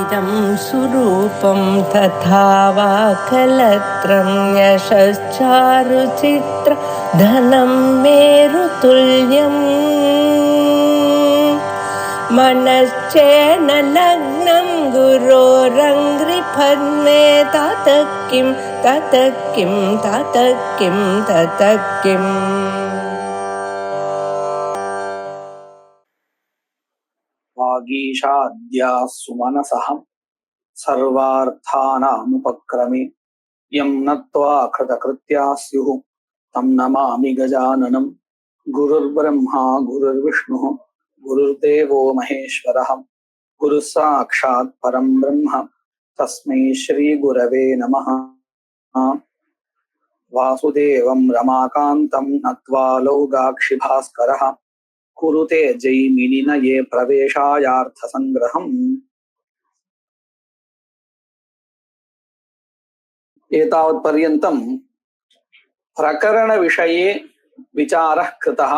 इदं सुरूपं तथा वा कलत्रं यशश्चारुचित्र धनं मेरुतुल्यम् मनश्चेन लग्नं गुरोरङ्घ्रिपद्मे ततः किं ततः किं ततः किं ततः किम् वागीशाद्याः सुमनसः सर्वार्थानामुपक्रमे यं नत्वा कृतकृत्याः स्युः तं नमामि गजाननं गुरुर्ब्रह्मा गुरुर्विष्णुः गुरुर्देवो महेश्वरः गुरुः साक्षात् परं ब्रह्म तस्मै श्रीगुरवे नमः। वासुदेवं रमाकान्तं नत्वा लौगाक्षिभास्करः कुरुते जैमिनिनये प्रवेशायार्थसङ्ग्रहम्। एतावत्पर्यन्तं प्रकरणविषये विचारः कृतः,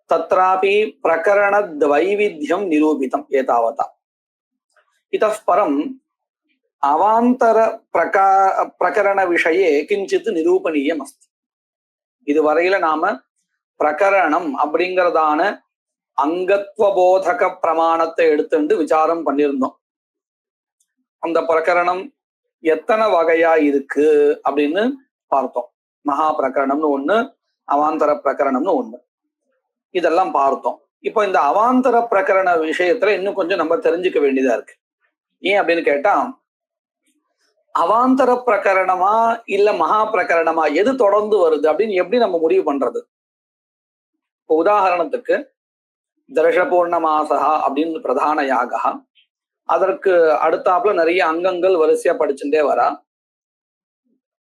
तत्रापि प्रकरणद्वैविध्यं निरूपितम् एतावता। इतः परम् प्रकरणविषये किञ्चित् निरूपणीयमस्ति। இதுவரையில நாம பிரகரணம் அப்படிங்கிறதான அங்கத்துவபோதக பிரமாணத்தை எடுத்துட்டு விசாரம் பண்ணியிருந்தோம். அந்த பிரகரணம் எத்தனை வகையா இருக்கு அப்படின்னு பார்த்தோம். மகா பிரகரணம்னு ஒண்ணு, அவாந்தர பிரகரணம்னு ஒண்ணு, இதெல்லாம் பார்த்தோம். இப்போ இந்த அவாந்தர பிரகரண விஷயத்துல இன்னும் கொஞ்சம் நம்ம தெரிஞ்சுக்க வேண்டியதா இருக்கு. ஏன் அப்படின்னு கேட்டா, அவாந்தர பிரகரணமா இல்ல மகா பிரகரணமா எது தொடர்ந்து வருது அப்படின்னு எப்படி நம்ம முடிவு பண்றது? இப்போ உதாரணத்துக்கு தர்ஷபூர்ணமாசா அப்படின்னு பிரதான யாகா, அதற்கு அடுத்தாப்புல நிறைய அங்கங்கள் வரிசையா படிச்சுட்டே வரா.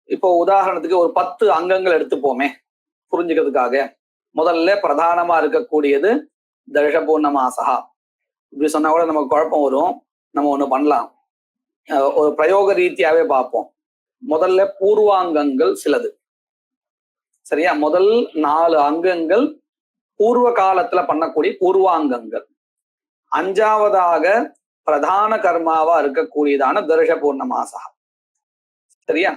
இப்போ உதாரணத்துக்கு ஒரு 10 அங்கங்கள் எடுத்துப்போமே புரிஞ்சுக்கிறதுக்காக. முதல்ல பிரதானமா இருக்கக்கூடியது தர்ஷபூர்ணமாசா. இப்படி சொன்னா கூட நமக்கு குழப்பம் வரும். நம்ம ஒண்ணு பண்ணலாம், ஒரு பிரயோக ரீதியாவே பார்ப்போம். முதல்ல பூர்வாங்கங்கள் சிலது, சரியா? முதல் 4 அங்கங்கள் பூர்வ காலத்துல பண்ணக்கூடிய பூர்வாங்கங்கள். 5வதாக பிரதான கர்மாவா இருக்கக்கூடியதான தர்ஷபூர்ணமாசா, சரியா?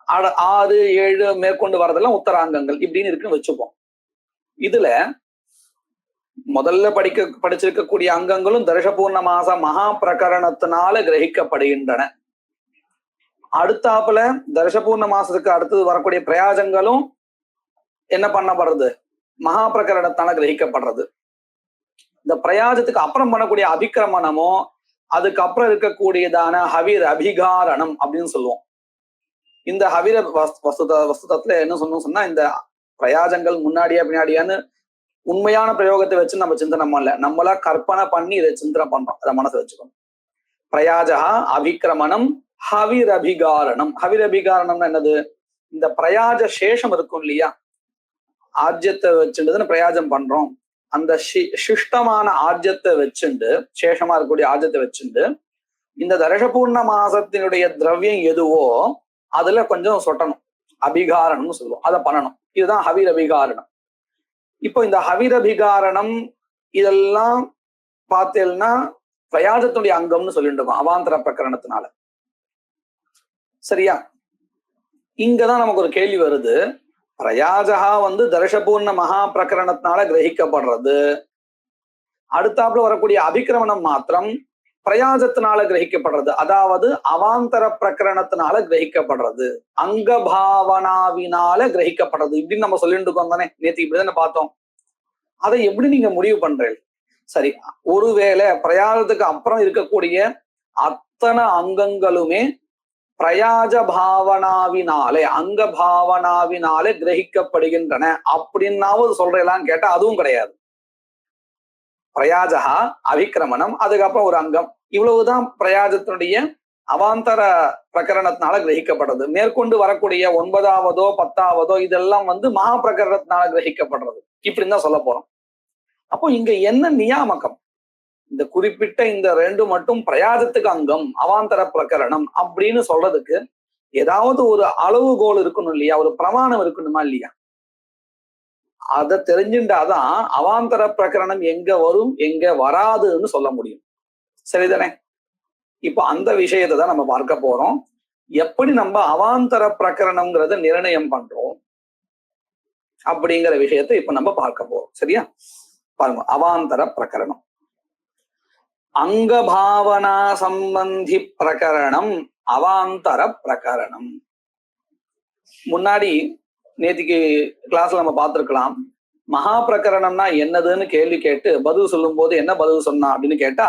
6, 7 மேற்கொண்டு வரதெல்லாம் உத்தராங்கங்கள் இப்படின்னு இருக்குன்னு வச்சுப்போம். இதுல முதல்ல படிச்சிருக்கக்கூடிய அங்கங்களும் தர்ஷபூர்ணமாச மகா பிரகரணத்தினால கிரகிக்கப்படுகின்றன. அடுத்தாப்புல தர்ஷபூர்ண மாசத்துக்கு அடுத்தது வரக்கூடிய பிரயாஜங்களும் என்ன பண்ணப்படுறது? மகா பிரகரணத்தால கிரகிக்கப்படுறது. இந்த பிரயாஜத்துக்கு அப்புறம் பண்ணக்கூடிய அபிக்கிரமணமோ அதுக்கப்புறம் இருக்கக்கூடியதான ஹவிர் அபிகாரணம் அப்படின்னு சொல்லுவோம். இந்த ஹவிர வஸ்துதத்துல என்ன சொன்னா, இந்த பிரயாஜங்கள் முன்னாடியா பின்னாடியான்னு உண்மையான பிரயோகத்தை வச்சு நம்ம சிந்தனை பண்ணல, நம்மளா கற்பனை பண்ணி இதை சிந்தனை பண்றோம். அதை மனசை வச்சுக்கணும். பிரயாஜா அபிக்கிரமணம் ஹவிர் அபிகாரணம். ஹவிர் அபிகாரணம்னா என்னது? இந்த பிரயாஜ சேஷம் இருக்கும் இல்லையா, ஆஜ்யத்தை வச்சுட்டு பிரயாஜம் பண்றோம். அந்த சிஷ்டமான ஆஜ்யத்தை வச்சுண்டு, சேஷமா இருக்கக்கூடிய ஆஜ்யத்தை வச்சுண்டு இந்த தர்ஷபூர்ண மாசத்தினுடைய திரவியம் எதுவோ அதுல கொஞ்சம் சொட்டணும், அபிகாரணம்னு சொல்லுவோம். அதை பண்ணணும். இதுதான் ஹவிர் அபிகாரணம். இப்போ இந்த ஹவிர் அபிகாரணம் இதெல்லாம் பார்த்தேன்னா பிரயாஜத்துடைய அங்கம்னு சொல்லிட்டு இருக்கோம் அவாந்தர பிரகரணத்தினால, சரியா? இங்கதான் நமக்கு ஒரு கேள்வி வருது. பிரயாஜா தர்ஷபூர்ண மகா பிரகரணத்தினால கிரகிக்கப்படுறது, அடுத்தாப்புல வரக்கூடிய அபிக்கிரமணம் மாத்திரம் பிரயாஜத்தினால கிரகிக்கப்படுறது, அதாவது அவாந்தர பிரகரணத்தினால கிரகிக்கப்படுறது, அங்க பாவனாவினால கிரகிக்கப்படுறது இப்படின்னு நம்ம சொல்லிட்டு இருக்கோம் தானே. நேற்று இப்படிதானே பார்த்தோம். அதை எப்படி நீங்க முடிவு பண்றீங்க? சரி, ஒருவேளை பிரயாஜத்துக்கு அப்புறம் இருக்கக்கூடிய அத்தனை அங்கங்களுமே பிரயாஜ பாவனாவினாலே அங்க பாவனாவினாலே கிரகிக்கப்படுகின்றன அப்படின்னாவது சொல்றேலான்னு கேட்டா அதுவும் கிடையாது. பிரயாஜா அபிக்கிரமணம் அதுக்கப்புறம் ஒரு அங்கம், இவ்வளவுதான் பிரயாஜத்தினுடைய அவாந்தர பிரகரணத்தினால கிரகிக்கப்படுறது. மேற்கொண்டு வரக்கூடிய 9வதோ 10வதோ இதெல்லாம் மகா பிரகரணத்தினால கிரகிக்கப்படுறது. இப்படின்னு தான் சொல்ல போறோம். அப்போ இங்க என்ன நியாமகம்? இந்த குறிப்பிட்ட இந்த 2 மட்டும் பிரயாஜத்துக்கு அங்கம் அவாந்தர பிரகரணம் அப்படின்னு சொல்றதுக்கு ஏதாவது ஒரு அளவுகோல் இருக்கணும் இல்லையா, ஒரு பிரமாணம் இருக்கணுமா இல்லையா? அதை தெரிஞ்சுட்டாதான் அவாந்தர பிரகரணம் எங்க வரும் எங்க வராதுன்னு சொல்ல முடியும், சரிதானே? இப்போ அந்த விஷயத்தை தான் நம்ம பார்க்க போறோம். எப்படி நம்ம அவாந்தர பிரகரணம்ங்கிறத நிர்ணயம் பண்றோம் அப்படிங்கிற விஷயத்தை இப்ப நம்ம பார்க்க போறோம். சரியா? பாருங்க, அவாந்தர பிரகரணம். அங்கபாவனா சம்பந்தி பிரகரணம் அவாந்தர பிரகரணம். முன்னாடி நேத்திக்கு கிளாஸ்ல நம்ம பார்த்திருக்கலாம். மகா பிரகரணம்னா என்னதுன்னு கேள்வி கேட்டு பதில் சொல்லும் போது என்ன பதில் சொன்னா அப்படின்னு கேட்டா,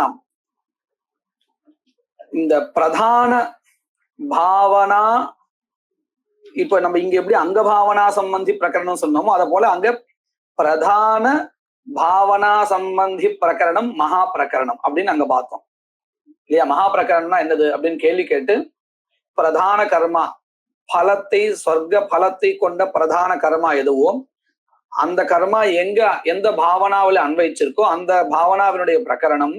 இந்த பிரதான பாவனா, இப்ப நம்ம இங்க எப்படி அங்க பாவனா சம்பந்தி பிரகரணம் சொன்னோமோ அத போல அங்க பிரதான பாவனா சம்பந்தி பிரகரணம் மகா பிரகரணம் அப்படின்னு அங்க பார்த்தோம் இல்லையா? மகா பிரகரணம்னா என்னது அப்படின்னு கேள்வி கேட்டு, பிரதான கர்மா பலத்தை, சொர்க்க பலத்தை கொண்ட பிரதான கர்மா எதுவோ அந்த கர்மா எந்த பாவனாவில அன்வைச்சிருக்கோ அந்த பாவனாவினுடைய பிரகரணம்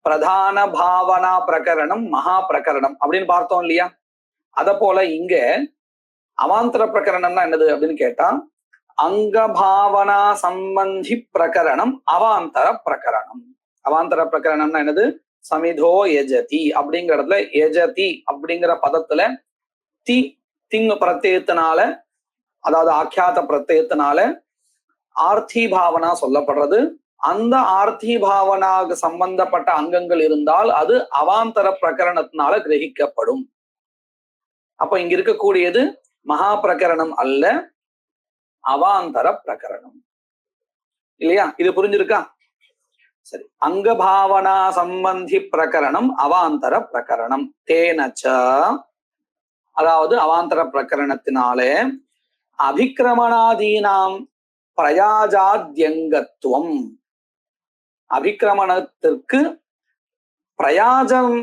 பிரதான பாவனா பிரகரணம் மகா பிரகரணம் அப்படின்னு பார்த்தோம் இல்லையா? அத போல இங்க அவாந்தர பிரகரணம்னா என்னது அப்படின்னு கேட்டா, அங்க பாவனா சம்பந்தி பிரகரணம் அவாந்தர பிரகரணம். அவாந்தர பிரகரணம்னா என்னது? சமிதோ யஜதி அப்படிங்கிறதுல யஜதி அப்படிங்கிற பதத்துல திங் பிரத்யத்தினால, அதாவது ஆக்கியாத பிரத்யத்தினால ஆர்த்தி பாவனா சொல்லப்படுறது. அந்த ஆர்த்தி பாவனாக சம்பந்தப்பட்ட அங்கங்கள் இருந்தால் அது அவாந்தர பிரகரணத்தினால கிரகிக்கப்படும். அப்ப இங்க இருக்கக்கூடியது மகா பிரகரணம் அல்ல, அவாந்தர பிரகரணம் இல்லையா? இது புரிஞ்சிருக்கா? சரி. அங்க பாவனா சம்பந்தி பிரகரணம் அவாந்தர பிரகரணம். தேனச்ச, அதாவது அவாந்தர பிரகரணத்தினாலே அபிக்கிரமணாதீனாம் பிரயாஜாத்யங்கத்துவம், அபிக்கிரமணத்திற்கு பிரயாஜம்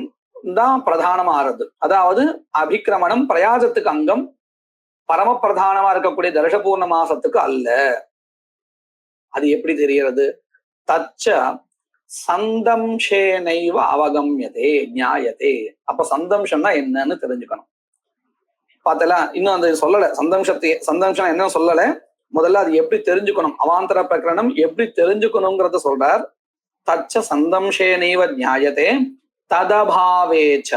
தான் பிரதானமாறது. அதாவது அபிக்கிரமணம் பிரயாஜத்துக்கு அங்கம், பரம பிரதானமா இருக்கக்கூடிய தர்ஷபூர்ண மாசத்துக்கு அல்ல. அது எப்படி தெரிகிறது? தச்ச சந்தம்சேனைவ அவகம்யதே ஞாயதே. அப்ப சந்தம்சம்னா என்னன்னு தெரிஞ்சுக்கணும். பார்த்தல, இன்னும் அந்த சொல்லல, சந்தம்சம் என்ன சொல்லல. முதல்ல அது எப்படி தெரிஞ்சுக்கணும், அவாந்தர பிரகரணம் எப்படி தெரிஞ்சுக்கணுங்கிறத சொல்றார். தச்ச சந்தம்சேனைவ ஞாயதே ததபாவேச்ச,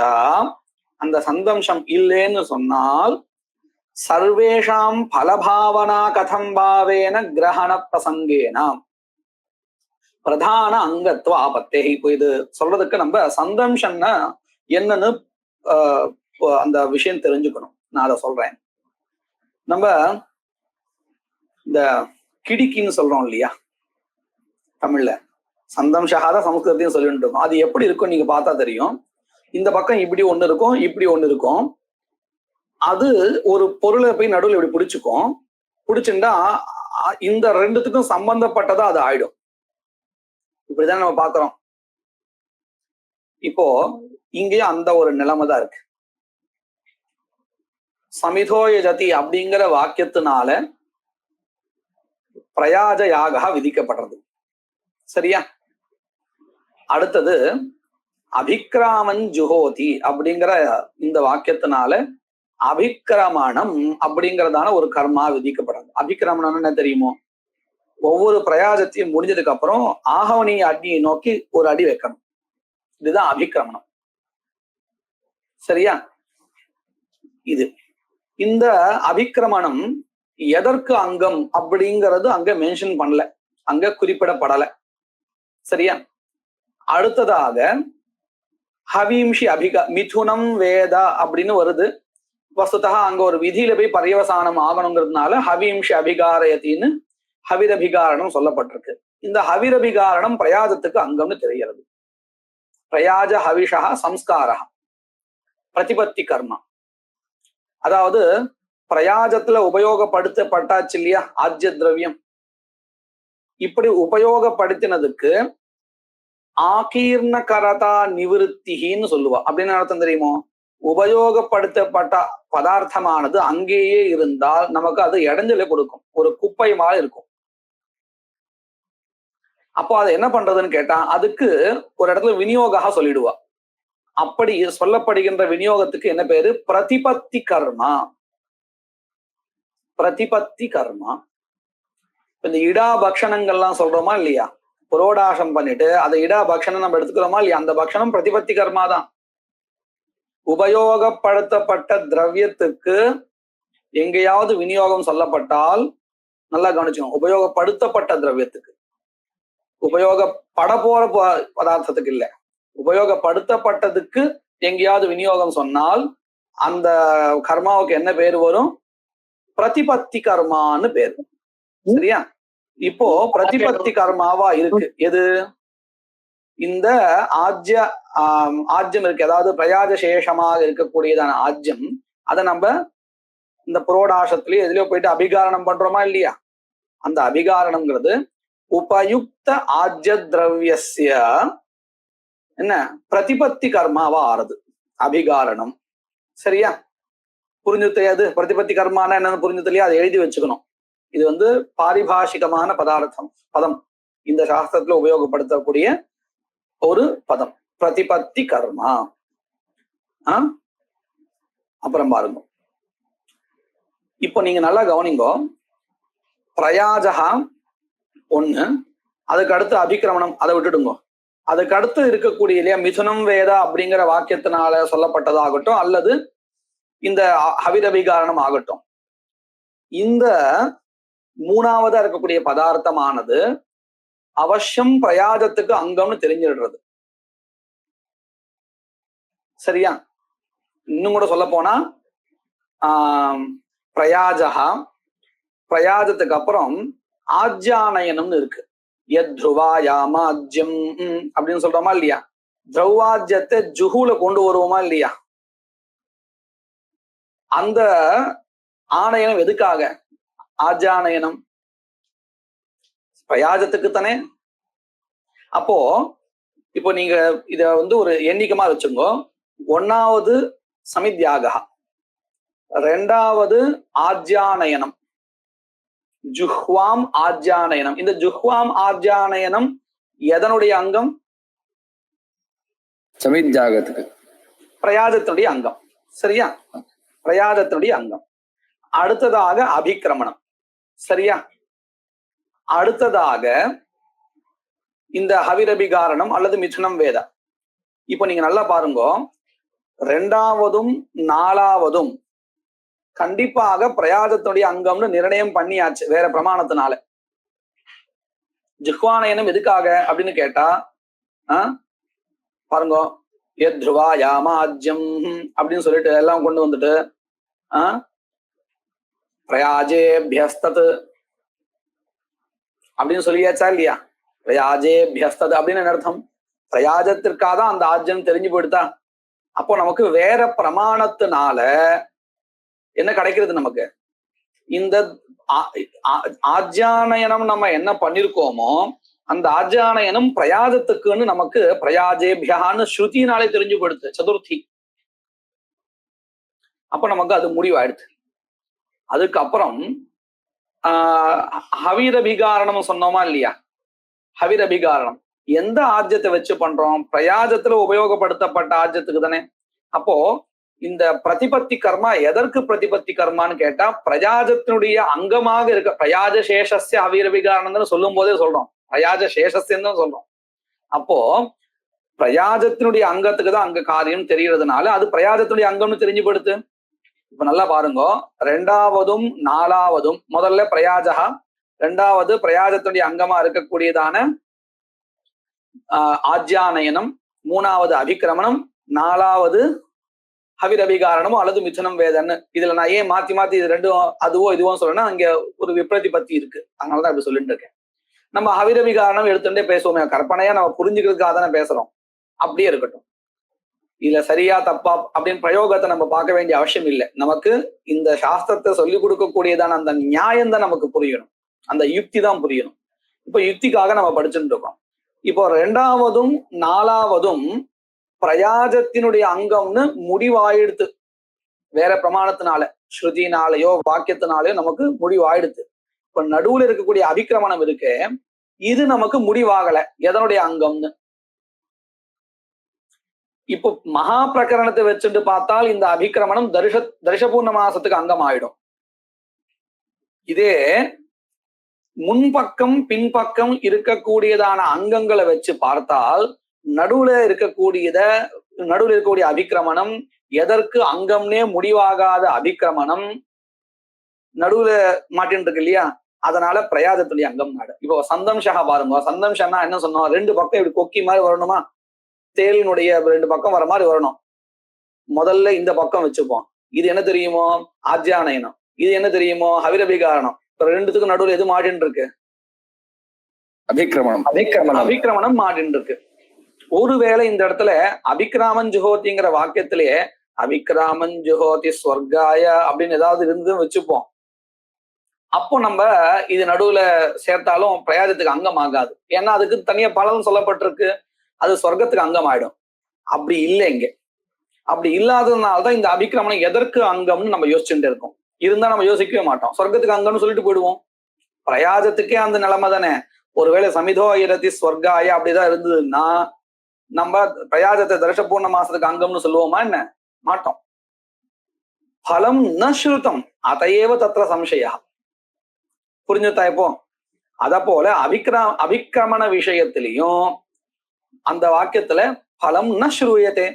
அந்த சந்தம்சம் இல்லைன்னு சொன்னால் சர்வேஷாம் பலபாவனா கதம் பாவேன கிரகண பிரசங்கேன பிரதான அங்கத்துவ ஆபத்தே. இப்போ இது சொல்றதுக்கு நம்ம சந்தம்சம்னா என்னன்னு அந்த விஷயம் தெரிஞ்சுக்கணும். நான் அதை சொல்றேன். நம்ம இந்த கிடிக்கின்னு சொல்றோம் இல்லையா தமிழ்ல, சந்தம்சகாத சமஸ்கிருதத்தையும் சொல்லிட்டு இருக்கோம். அது எப்படி இருக்கும் நீங்க பார்த்தா தெரியும். இந்த பக்கம் இப்படி ஒண்ணு இருக்கும், இப்படி ஒண்ணு இருக்கும். அது ஒரு பொருளை போய் நடுவில் இப்படி பிடிச்சுக்கும். பிடிச்சுட்டா இந்த ரெண்டுத்துக்கும் சம்பந்தப்பட்டதா அது ஆயிடும். இப்படிதான் நம்ம பாக்குறோம். இப்போ இங்கேயும் அந்த ஒரு நிலைமை தான் இருக்கு. சமிதோய ஜதி அப்படிங்கிற வாக்கியத்தினால பிரயாஜ யாக விதிக்கப்படுறது. சரியா? அடுத்தது அபிக்கிராமன் ஜுஹோதி அப்படிங்கிற இந்த வாக்கியத்தினால அபிக்கிரமணம் அப்படிங்கிறதான ஒரு கர்மா விதிக்கப்படுறது. அபிக்கிரமணம் என்ன தெரியுமோ? ஒவ்வொரு பிரயாஜத்தையும் முடிஞ்சதுக்கு அப்புறம் ஆகவனி அக்னியை நோக்கி ஒரு அடி வைக்கணும். இதுதான் அபிக்கிரமணம். சரியா? இது இந்த அபிக்கிரமணம் எதற்கு அங்கம் அப்படிங்கிறது அங்க மென்ஷன் பண்ணல, அங்க குறிப்பிடப்படல. சரியா? அடுத்ததாக ஹவீம்ஷி மிதுனம் வேத அப்படின்னு வருது. வஸ்துதா அங்க ஒரு விதியில போய் பரியவசானம் ஆகணுங்கிறதுனால ஹவீம்ஷி அபிகாரயத்தின்னு ஹவிரபிகாரணம் சொல்லப்பட்டிருக்கு. இந்த ஹவிரபிகாரணம் பிரயாஜத்துக்கு அங்கம்னு தெரிகிறது. பிரயாஜ ஹவிஷா சம்ஸ்காரா பிரதிபத்தி கர்மா. அதாவது பிரயாஜத்துல உபயோகப்படுத்தப்பட்டாச்சு இல்லையா ஆஜ்ய திரவியம், இப்படி உபயோகப்படுத்தினதுக்கு ஆகீர்ண கரதா நிவிருத்தின்னு சொல்லுவா. அப்படின்னு அர்த்தம் தெரியுமோ? உபயோகப்படுத்தப்பட்ட பதார்த்தமானது அங்கேயே இருந்தால் நமக்கு அது இடைஞ்சலை கொடுக்கும், ஒரு குப்பை மாதிரி இருக்கும். அப்போ அதை என்ன பண்றதுன்னு கேட்டா அதுக்கு ஒரு இடத்துல விநியோகா சொல்லிடுவா. அப்படி சொல்லப்படுகின்ற விநியோகத்துக்கு என்ன பேரு? பிரதிபத்தி கர்மா. பிரதிபத்தி கர்மா. இந்த இடா பக்ஷணங்கள்லாம் சொல்றோமா இல்லையா? புரோடாசம் பண்ணிட்டு அதை இடா பக்ஷணம் நம்ம எடுத்துக்கிறோமா இல்லையா, அந்த பக்ஷணம் பிரதிபத்தி கர்மா தான். உபயோகப்படுத்தப்பட்ட திரவியத்துக்கு எங்கேயாவது விநியோகம் சொல்லப்பட்டால் நல்லா கவனிச்சுக்கணும். உபயோகப்படுத்தப்பட்ட திரவியத்துக்கு, உபயோகப்பட போற பதார்த்தத்துக்கு இல்ல, உபயோகப்படுத்தப்பட்டதுக்கு எங்கேயாவது விநியோகம் சொன்னால் அந்த கர்மாவுக்கு என்ன பேர் வரும்? பிரதிபத்தி கர்மான்னு பேர். சரியா? இப்போ பிரதிபத்தி கர்மாவா இருக்கு எது? இந்த ஆஜ்யம் இருக்கு, அதாவது பிரயாஜ சேஷமாக இருக்கக்கூடியதான ஆஜ்யம். அதை நம்ம இந்த புரோடாசத்திலேயே எதுலயோ போயிட்டு அபிகாரணம் பண்றோமா இல்லையா? அந்த அபிகாரணம்ங்கிறது உபயுக்த ஆஜ்ய திரவியஸ்ய என்ன பிரதிபத்தி கர்மாவா ஆறுது அபிகாரணம். சரியா? புரிஞ்சு தெரியாது பிரதிபத்தி கர்மானா என்னன்னு புரிஞ்சு தெரியாது, அதை எழுதி வச்சுக்கணும். இது பாரிபாஷிகமான பதம், இந்த சாஸ்திரத்துல உபயோகப்படுத்தக்கூடிய ஒரு பதம் பிரதிபத்தி கர்மா. அப்புறம் பாருங்க, இப்போ நீங்க நல்லா கவனிங்கோ. பிரயாஜகா ஒண்ணு, அதுக்கு அடுத்து அபிக்கிரமணம், அதை விட்டுடுங்க. அதுக்கு அடுத்து இருக்கக்கூடிய இல்லையா மிதுனம் வேதா அப்படிங்கிற வாக்கியத்தினால சொல்லப்பட்டதாகட்டும் அல்லது இந்த ஹவிரபிகாரணம் ஆகட்டும், இந்த மூணாவதா இருக்கக்கூடிய பதார்த்தமானது அவசியம் பிரயாஜத்துக்கு அங்கம்னு தெரிஞ்சிடுறது. சரியா? இன்னும் கூட சொல்ல போனா பிரயாஜகா, பிரயாஜத்துக்கு அப்புறம் ஆஜ்யானயனம்னு இருக்கு. யத்ருவாயாமாஜ்யம் அப்படின்னு சொல்றோமா இல்லையா? திரௌவாஜ்யத்தை ஜுஹூல கொண்டு வருவோமா இல்லையா? அந்த ஆணையனம் எதுக்காக? ஆஜ்யானயனம் பிரயாஜத்துக்கு தானே. அப்போ இப்போ நீங்க இத ஒரு எண்ணிக்கமா வச்சுங்கோ. ஒன்னாவது சமித்யாகா, ரெண்டாவது ஆஜ்யானயனம், ஜுஹ்வாம் ஆஜ்யானயனம். இந்த ஜுஹ்வாம் ஆஜ்யானயனம் எதனுடைய அங்கம்? சமித்யாகத்துக்கு, பிரயாஜத்தினுடைய அங்கம். சரியா? பிரயாஜத்தினுடைய அங்கம். அடுத்ததாக அபிக்கிரமணம். சரியா? அடுத்ததாக இந்த ஹவிரபிகாரணம் அல்லது மிதுனம் வேதா. இப்போ நீங்க நல்லா பாருங்க, ரெண்டாவதும் நாலாவதும் கண்டிப்பாக பிரயாஜத்தினுடைய அங்கம்னு நிர்ணயம் பண்ணியாச்சு வேற பிரமாணத்தினால. ஜிஹ்வானயனம் எதுக்காக அப்படின்னு கேட்டா பாருங்க, யத்ருவா யாமாஜ்யம் அப்படின்னு சொல்லிட்டு எல்லாம் கொண்டு வந்துட்டு பிரயாஜேபியஸ்தத் அப்படின்னு சொல்லியாச்சா இல்லையா? பிரயாஜேபியஸ்தத் அப்படின்னு என்ன அர்த்தம்? பிரயாஜத்திற்காக தான் அந்த ஆஜ்யம் தெரிஞ்சு போயிடுதா. அப்போ நமக்கு வேற பிரமாணத்தினால என்ன கிடைக்கிறது? நமக்கு இந்த ஆஜ்யானயனம் நம்ம என்ன பண்ணிருக்கோமோ அந்த ஆஜ்யானயனம் பிரயாஜத்துக்குன்னு நமக்கு பிரயாஜேபியான்னு ஸ்ருதினாலே தெரிஞ்சு போயிடுது, சதுர்த்தி. அப்ப நமக்கு அது முடிவாயிடுது. அதுக்கப்புறம் ஹவிரபிகாரணம் சொன்னோமா இல்லையா? ஹவிரபிகாரணம் எந்த ஆஜ்யத்தை வச்சு பண்றோம்? பிரயாஜத்துல உபயோகப்படுத்தப்பட்ட ஆஜ்யத்துக்கு தானே. அப்போ இந்த பிரதிபத்தி கர்மா எதற்கு பிரதிபத்தி கர்மான்னு கேட்டா பிரயாஜத்தினுடைய அங்கமாக இருக்க பிரயாஜ சேஷஸ்ய ஹவிரபிகாரணம் சொல்லும் போதே சொல்றோம், பிரயாஜ சேஷஸ்யன்னு தான் சொல்றோம். அப்போ பிரயாஜத்தினுடைய அங்கத்துக்கு தான் அங்க காரியம் தெரியறதுனால அது பிரயாஜத்தினுடைய அங்கம்னு தெரிஞ்சு படுத்து. இப்ப நல்லா பாருங்க, ரெண்டாவதும் நாலாவதும், முதல்ல பிரயாஜகா, ரெண்டாவது பிரயாஜத்தினுடைய அங்கமா இருக்கக்கூடியதான ஆஜ்யானயனம், மூணாவது அபிக்கிரமணம், நாலாவது ஹவிரபிகாரணமோ அல்லது மிதுனம் வேதன்னு. இதுல நான் ஏன் மாத்தி மாத்தி இது ரெண்டும் அதுவோ இதுவோ சொல்றேன்னா அங்க ஒரு விப்ரதிபத்தி இருக்கு, அதனாலதான் இப்படி சொல்லிட்டு இருக்கேன். நம்ம ஹவிரபிகாரணம் எடுத்துட்டே பேசுவோமே, கற்பனையா நம்ம புரிஞ்சுக்கிறதுக்காக தானே பேசுறோம், அப்படியே இருக்கட்டும். இல்ல சரியா தப்பா அப்படின்னு பிரயோகத்தை நம்ம பார்க்க வேண்டிய அவசியம் இல்லை. நமக்கு இந்த சாஸ்திரத்தை சொல்லிக் கொடுக்கக்கூடியதான அந்த நியாயம் தான் நமக்கு புரியணும், அந்த யுக்தி தான் புரியணும். இப்ப யுக்திக்காக நம்ம படிச்சுட்டு இருக்கோம். இப்போ ரெண்டாவதும் நாலாவதும் பிரயாஜத்தினுடைய அங்கம்னு முடிவாயிடுத்து வேற பிரமாணத்தினால, ஸ்ருதினாலேயோ வாக்கியத்தினாலேயோ நமக்கு முடிவாயிடுத்து. இப்ப நடுவுல இருக்கக்கூடிய அபிக்கிரமணம் இருக்கு, இது நமக்கு முடிவாகல எதனுடைய அங்கம்னு. இப்போ மகா பிரகரணத்தை வச்சுட்டு பார்த்தால் இந்த அபிக்கிரமணம் தரிசபூர்ண மாசத்துக்கு அங்கம் ஆயிடும். இதே முன்பக்கம் பின்பக்கம் இருக்கக்கூடியதான அங்கங்களை வச்சு பார்த்தால் நடுவுல இருக்கக்கூடிய அபிக்கிரமணம், எதற்கு அங்கம்னே முடிவாகாத அபிக்கிரமணம் நடுவுல மாட்டின்னு இருக்கு இல்லையா, அதனால பிரயாதத்துடைய அங்கம் நாடு. இப்போ சந்தம்ஷா பாருங்க, சந்தம்ஷன்னா என்ன சொன்னோம், ரெண்டு பக்கம் இப்படி கொக்கி மாதிரி வரணுமா, தேலினுடைய ரெண்டு பக்கம் வர மாதிரி வரணும். முதல்ல இந்த பக்கம் வச்சுப்போம். இது என்ன தெரியுமோ ஆஜ்யானயனம், இது என்ன தெரியுமோ ஹவிரபிகாரணம். இப்ப ரெண்டுத்துக்கும் நடுவில் எது மாட்டின்னு இருக்கு, அபிக்கிரமணம் மாட்டின்னு இருக்கு. ஒருவேளை இந்த இடத்துல அபிக்கிராமன் ஜுஹோதிங்கிற வாக்கியத்திலேயே அபிக்கிராமன் ஜுஹோதி ஸ்வர்காய அப்படின்னு ஏதாவது இருந்து வச்சுப்போம். அப்போ நம்ம இது நடுவுல சேர்த்தாலும் பிரயாதத்துக்கு அங்கம் ஆகாது. ஏன்னா அதுக்கு தனியா பலன் சொல்லப்பட்டிருக்கு, அது சொர்க்கத்துக்கு அங்கம் ஆயிடும். அப்படி இல்லை இங்க. அப்படி இல்லாததுனால்தான் இந்த அபிக்கிரமணம் எதற்கு அங்கம்னு நம்ம யோசிச்சுட்டு இருக்கோம். இருந்தா நம்ம யோசிக்கவே மாட்டோம், சொர்க்கத்துக்கு அங்கம்னு சொல்லிட்டு போயிடுவோம். பிரயாதத்துக்கே அந்த நிலைமை தானே. ஒருவேளை சமிதோ இரதி ஸ்வர்காய அப்படிதான் இருந்ததுன்னா நம்ம பிரயாதத்தை தர்ஷபூர்ண மாசத்துக்கு அங்கம்னு சொல்லுவோமா என்ன? மாட்டோம். பலம் ந ஸ்ருதம் அதையேவ தத்ர சம்சயா. புரிஞ்சுதா இப்போ? அத போல அபிக்கிரமண விஷயத்திலையும் அந்த வாக்கியத்துல பலம் ந ஸ்ரூயத்தே.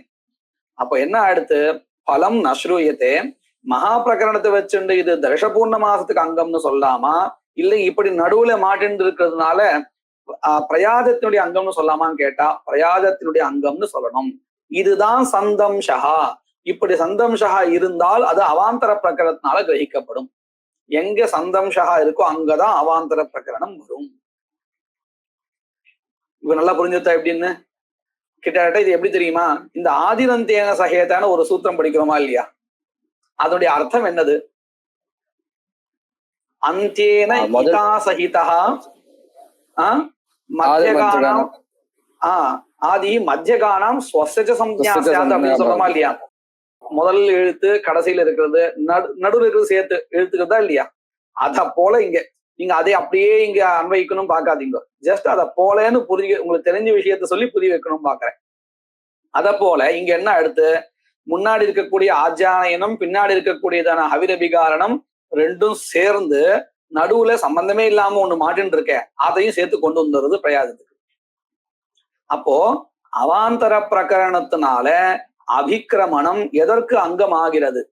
அப்ப என்ன அடுத்து, பலம் ந ஸ்ரூயத்தே மகா பிரகரணத்தை வச்சுண்டு இது தர்ஷபூர்ண மாசத்துக்கு அங்கம்னு சொல்லாமா, இல்லை இப்படி நடுவுல மாட்டின்னு இருக்கிறதுனால பிரயாதத்தினுடைய அங்கம்னு சொல்லாமான்னு கேட்டா பிரயாதத்தினுடைய அங்கம்னு சொல்லணும். இதுதான் சந்தம்ஷா. இப்படி சந்தம்ஷா இருந்தால் அது அவாந்தர பிரகரணத்தினால கிரகிக்கப்படும். எங்க சந்தம்ஷா இருக்கோ அங்கதான் அவாந்தர பிரகரணம் வரும். இப்ப நல்லா புரிஞ்சுட்டா எப்படின்னு? கிட்டத்தட்ட இது எப்படி தெரியுமா, இந்த ஆதிரந்தேன சகேதான ஒரு சூத்திரம் படிக்கிறோமா இல்லையா, அதனுடைய அர்த்தம் என்னது? அந்தேன இதா சகிதா மத்தியகானாம் ஆதி மத்தியகானாம் ஸ்வஸ்ய சம்ஞாஸ்யாத் அப்படின்னு சொல்றோமா இல்லையா. முதல் எழுத்து கடைசியில இருக்கிறது, நடுவில் இருக்கிறது சேர்த்து எழுத்துக்கிறதா இல்லையா. அத போல நீங்க அதை அப்படியே இங்க அன்வைக்கணும் பாக்காதீங்க. ஜஸ்ட் அத போலன்னு உங்களுக்கு தெரிஞ்ச விஷயத்த சொல்லி புரிய வைக்கணும் பாக்குறேன். அத போல இங்க என்ன அடுத்து, முன்னாடி இருக்கக்கூடிய ஆஜ்யானயனம் பின்னாடி இருக்கக்கூடியதான ஹவிரபிகாரணம் ரெண்டும் சேர்ந்து நடுவுல சம்பந்தமே இல்லாம ஒண்ணு மாட்டின்னு இருக்க, அதையும் சேர்த்து கொண்டு வந்துடுறது பிரயாதத்துக்கு. அப்போ அவாந்தர பிரகரணத்தினால அபிக்கிரமணம் எதற்கு அங்கம் ஆகிறது?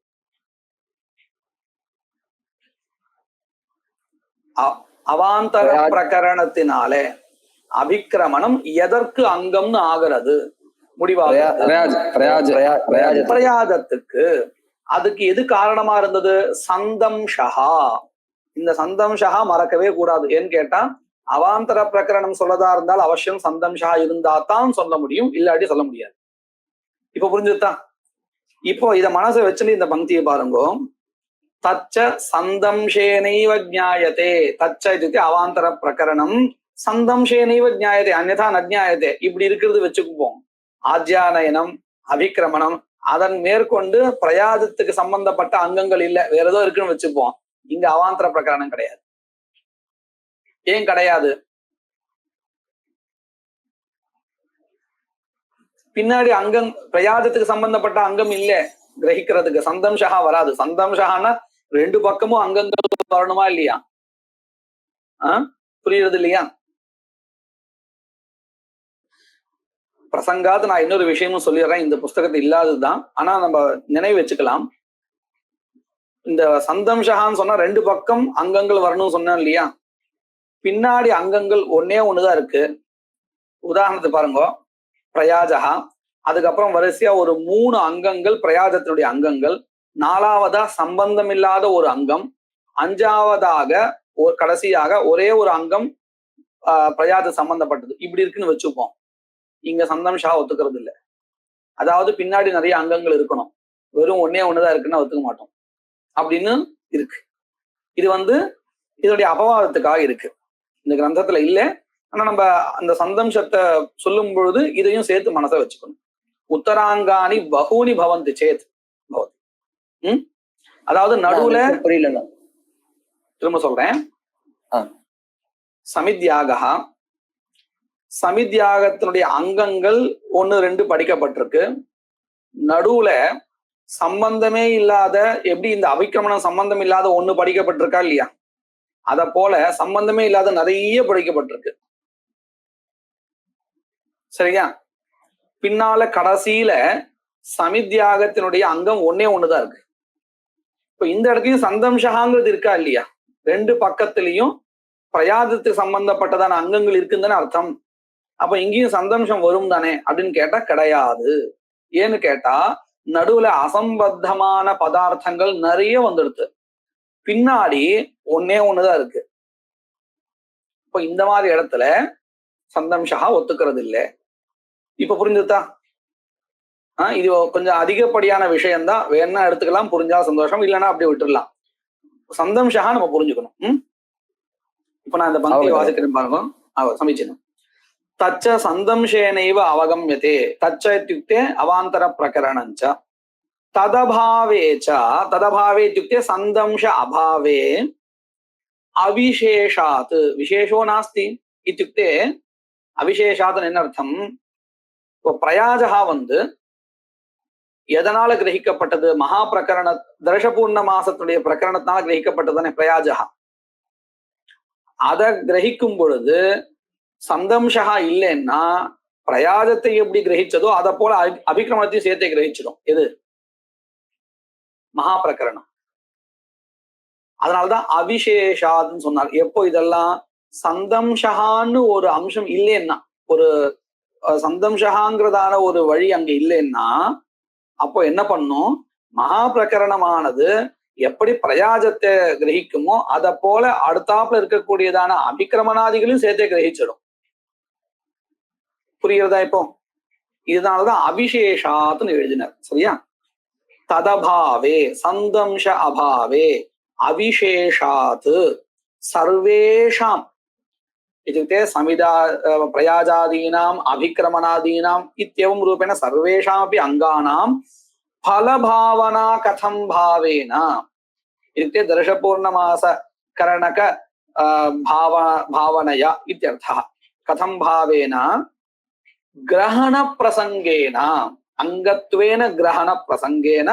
அவாந்தர பிரகரணத்தினால அபிக்கிரமணம் எதற்கு அங்கம்னு ஆகிறது? முடிவாக பிரயாதத்துக்கு. அதுக்கு எது காரணமா இருந்தது? சந்தம்ஷா. இந்த சந்தம்ஷா மறக்கவே கூடாது. ஏன்னு கேட்டா அவாந்தர பிரகரணம் சொல்லதா இருந்தால் அவசியம் சந்தம்ஷா இருந்தா தான் சொல்ல முடியும், இல்லாட்டி சொல்ல முடியாது. இப்ப புரிஞ்சுதான்? இப்போ இத மனசை வச்சுட்டு இந்த பங்கியை பாருங்க. தச்ச சந்தம்ஷேனைவ ஜ்ஞாயதே. தச்ச இது அவாந்தர பிரகரணம், சந்தம்ஷேனைவ ஜ்ஞாயதே அன்யதா நஜ்ஞாயதே. இப்படி இருக்கிறது வச்சுக்குப்போம். ஆஜ்யானயனம் அபிக்கிரமணம், அதன் மேற்கொண்டு பிரயாதத்துக்கு சம்பந்தப்பட்ட அங்கங்கள் இல்ல, வேற ஏதோ இருக்குன்னு வச்சுப்போம். இங்க அவாந்தர பிரகரணம் கிடையாது. ஏன் கிடையாது? பின்னாடி அங்கம் பிரயாதத்துக்கு சம்பந்தப்பட்ட அங்கம் இல்ல கிரகிக்கிறதுக்கு. சந்தம்ஷா வராது. சந்தம்ஷான்னா ரெண்டு பக்கமும் அங்கங்கள் வரணுமா இல்லையா? புரியுறது இல்லையா? பிரசங்காத்து நான் இன்னொரு விஷயமும் சொல்லிடுறேன், இந்த புஸ்தகத்தை இல்லாததுதான், ஆனா நம்ம நினைவு வச்சுக்கலாம். இந்த சந்தம்ஷகான்னு சொன்னா ரெண்டு பக்கம் அங்கங்கள் வரணும்னு சொன்னேன் இல்லையா. பின்னாடி அங்கங்கள் ஒன்னே ஒண்ணுதான் இருக்கு. உதாரணத்துக்கு பாருங்க, பிரயாஜகா, அதுக்கப்புறம் வரிசையா ஒரு 3 அங்கங்கள் பிரயாஜத்தினுடைய அங்கங்கள், 4வதா சம்பந்தம் இல்லாத ஒரு அங்கம், 5வதாக கடைசியாக ஒரே ஒரு அங்கம் பிரயாஜ சம்பந்தப்பட்டது. இப்படி இருக்குன்னு வச்சுப்போம். இங்க சந்தம்ஷா ஒத்துக்கிறது இல்லை. அதாவது பின்னாடி நிறைய அங்கங்கள் இருக்கணும், வெறும் ஒன்னே ஒண்ணுதான் இருக்குன்னு ஒத்துக்க மாட்டோம் அப்படின்னு இருக்கு. இது இதனுடைய அபவாதத்துக்காக இருக்கு, இந்த கிரந்தத்துல இல்ல. ஆனா நம்ம அந்த சந்தம்ஷத்தை சொல்லும் பொழுது இதையும் சேர்த்து மனசை வச்சுக்கணும். உத்தராங்காணி பகூனி பவந்தி சேத் பவதி. அதாவது நடுவுல புரியல, திரும்ப சொல்றேன். சமித்யாகா, சமித்யாகத்தினுடைய அங்கங்கள் 1, 2 படிக்கப்பட்டிருக்கு. நடுவுல சம்பந்தமே இல்லாத, எப்படி இந்த அபிக்கிரமணம் சம்பந்தம் இல்லாத 1 படிக்கப்பட்டிருக்கா இல்லையா, அத போல சம்பந்தமே இல்லாத நிறைய படிக்கப்பட்டிருக்கு. சரியா? பின்னால கடைசியில சமித்யாகத்தினுடைய அங்கம் ஒன்னே ஒண்ணுதான் இருக்கு. இப்ப இந்த இடத்துலயும் சந்தம்சகாங்கிறது இருக்கா இல்லையா? ரெண்டு பக்கத்திலையும் பிரயாதத்துக்கு சம்பந்தப்பட்டதான அங்கங்கள் இருக்குன்னு தானே அர்த்தம். அப்ப இங்கேயும் சந்தம்சம் வரும் தானே அப்படின்னு கேட்டா கிடையாது. ஏன்னு கேட்டா நடுவுல அசம்பத்தமான பதார்த்தங்கள் நிறைய வந்துடுது. பின்னாடி ஒன்னே ஒண்ணுதான் இருக்கு. இப்ப இந்த மாதிரி இடத்துல சந்தம்சா ஒத்துக்கிறது இல்லை. இப்ப புரிஞ்சுதா? இது கொஞ்சம் அதிகப்படியான விஷயம்தான், வேணா எடுத்துக்கலாம், புரிஞ்சா சந்தோஷம், இல்லைன்னா அப்படியே விட்டுடலாம். சந்தம்சா நம்ம புரிஞ்சுக்கணும். இப்ப நான் இந்த பங்கி வாசிக்கிறேன் பாருங்க. சமீச்சீனம். தச்ச சந்தம்சேனைவ அவகம்யதே. தச்ச இत्युक्ते அவாந்தர பிரகரணஞ்ச. ததபாவேச்ச. ததபாவே இत्युक्ते சந்தம்ச அபாவே அவிசேஷாத். விசேஷோ நாஸ்தி இत्युक्ते அவிசேஷாத் என்ன அர்த்தம்? இப்போ பிரயாஜகா எதனால கிரகிக்கப்பட்டது? மகா பிரகரண தர்ஷபூர்ண மாசத்துடைய பிரகரணத்தினால கிரகிக்கப்பட்டதுதானே பிரயாஜகா. அதை கிரகிக்கும் பொழுது சந்தம்சா இல்லைன்னா பிரயாஜத்தை எப்படி கிரகிச்சதோ அதை போல அபிக்கிரமணத்தையும் சேர்த்தை கிரகிச்சிடும். எது? மகா பிரகரணம். அதனாலதான் அவிசேஷாதுன்னு சொன்னார். எப்போ இதெல்லாம் சந்தம்சகான்னு ஒரு அம்சம் இல்லைன்னா, ஒரு சந்தம்சகாங்கிறதான ஒரு வழி அங்க இல்லைன்னா அப்போ என்ன பண்ணும்? மகா பிரகரணமானது எப்படி பிரயாஜத்தை கிரகிக்குமோ அதை போல அடுத்தாப்புல இருக்கக்கூடியதான அபிக்கிரமணாதிகளையும் சேர்த்தே கிரகிச்சிடும். புரியுறதா இப்போ? இதனாலதான் அவிசேஷாத்துன்னு எழுதினார். சரியா? ததபாவே சந்தம்ச அபாவே அவிசேஷாத் சர்வேஷாம் इत्युक्ते समिदा प्रयाजादीनाम् अभिक्रमणादीनाम् इत्येवं रूपेण सर्वेषामपि अङ्गानां फलभावना कथं भावेन इत्युक्ते दर्शपूर्णमासकरणक भावनया इत्यर्थः. कथं भावेन? ग्रहणप्रसङ्गेन, अङ्गत्वेन ग्रहणप्रसङ्गेन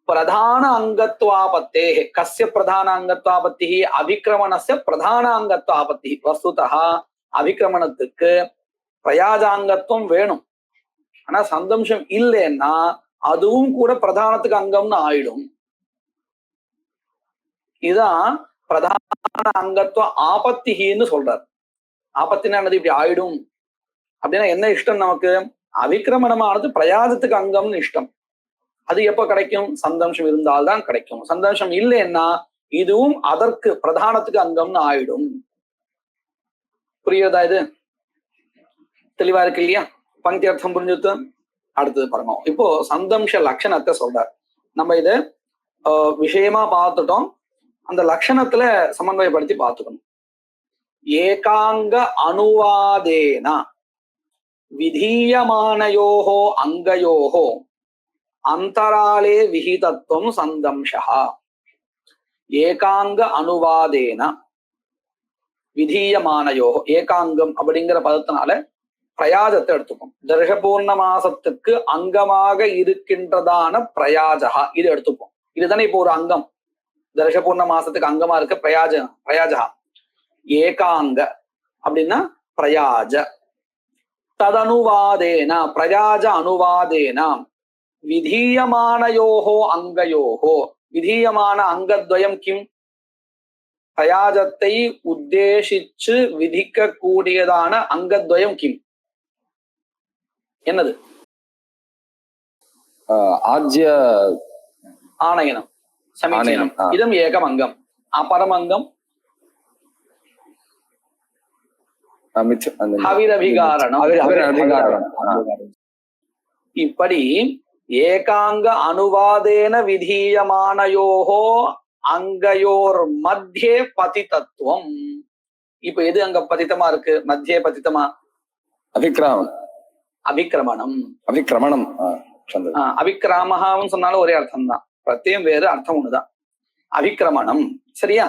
प्रधान अंगत्वापत्तेः. कस्य प्रधान अंगत्वापत्तिः? अभिक्रमणस्य प्रधान अंगत्वापत्तिः. वस्तुतः अभिक्रमणத்துக்கு பிரயாஜாங்கத்துவம் வேணும். ஆனா சந்தம்சம் இல்லைன்னா அதுவும் கூட பிரதானத்துக்கு அங்கம்னு ஆயிடும். இதான் பிரதான அங்கத்துவ ஆபத்தின்னு சொல்றார். ஆபத்தினா என்னது? இப்படி ஆயிடும் அப்படின்னா என்ன இஷ்டம் நமக்கு? அபிக்கிரமணமானது பிரயாஜத்துக்கு அங்கம்னு இஷ்டம். அது எப்ப கிடைக்கும்? சந்தம்சம் இருந்தால்தான் கிடைக்கும். சந்தம்சம் இல்லைன்னா இதுவும் அதற்கு பிரதானத்துக்கு அங்கம்னு ஆயிடும். புரியுதா? இது தெளிவா இருக்கு இல்லையா? பங்கி அர்த்தம் புரிஞ்சுட்டு அடுத்தது பாருங்க. இப்போ சந்தம்ச லட்சணத்தை சொல்றார். நம்ம இது விஷயமா பார்த்துட்டோம். அந்த லட்சணத்துல சமன்வயப்படுத்தி பார்த்துக்கணும். ஏகாங்க அனுவாதேன விதீயமானயோஹோ அங்கயோஹோ अंतराले विहितत्वं संदंशः. ஏகாங்க அனுவாதேன விதீயமானயோ. ஏகாங்கம் அப்படிங்கிற பதத்தினால பிரயாஜத்தை எடுத்துக்கும். தர்ஷபூர்ண மாசத்துக்கு அங்கமாக இருக்கின்றதான பிரயாஜகா இது எடுத்துப்போம். இதுதானே இப்போ ஒரு அங்கம். தர்ஷபூர்ண மாசத்துக்கு அங்கமா இருக்க பிரயாஜகா. ஏகாங்க அப்படின்னா பிரயாஜ. ததனுவாதேன பிரயாஜ அனுவாதேன விதீயமானயோஹோ அங்கயோஹோ. விதீயமான அங்கத்வயம் கிம்? பிரயாஜத்தை உத்தேசிச்சு விதிக்க கூடியதான அங்கத்வயம் கிம்? என்னது? ஆஜ்ய ஆனயனம், சமீச்சீனம். இதம் ஏகம் அங்கம். அபரம் அங்கம் ஹவிரபிகாரணம். இப்படி ஏகாங்க அனுவாதேன விதீயமானயோஹோ அங்கயோர் மத்தியே பதிதத்துவம். இப்ப எது அங்க பதித்தமா இருக்கு? மத்தியே பதித்தமா? அபிக்கிரமணம். அபிக்கிரமணம். அபிக்கிரமணம். அபிக்கிராமஹான்னு சொன்னாலும் ஒரே அர்த்தம் தான், பிரத்யம் வேறு, அர்த்தம் ஒண்ணுதான். அபிக்கிரமணம். சரியா?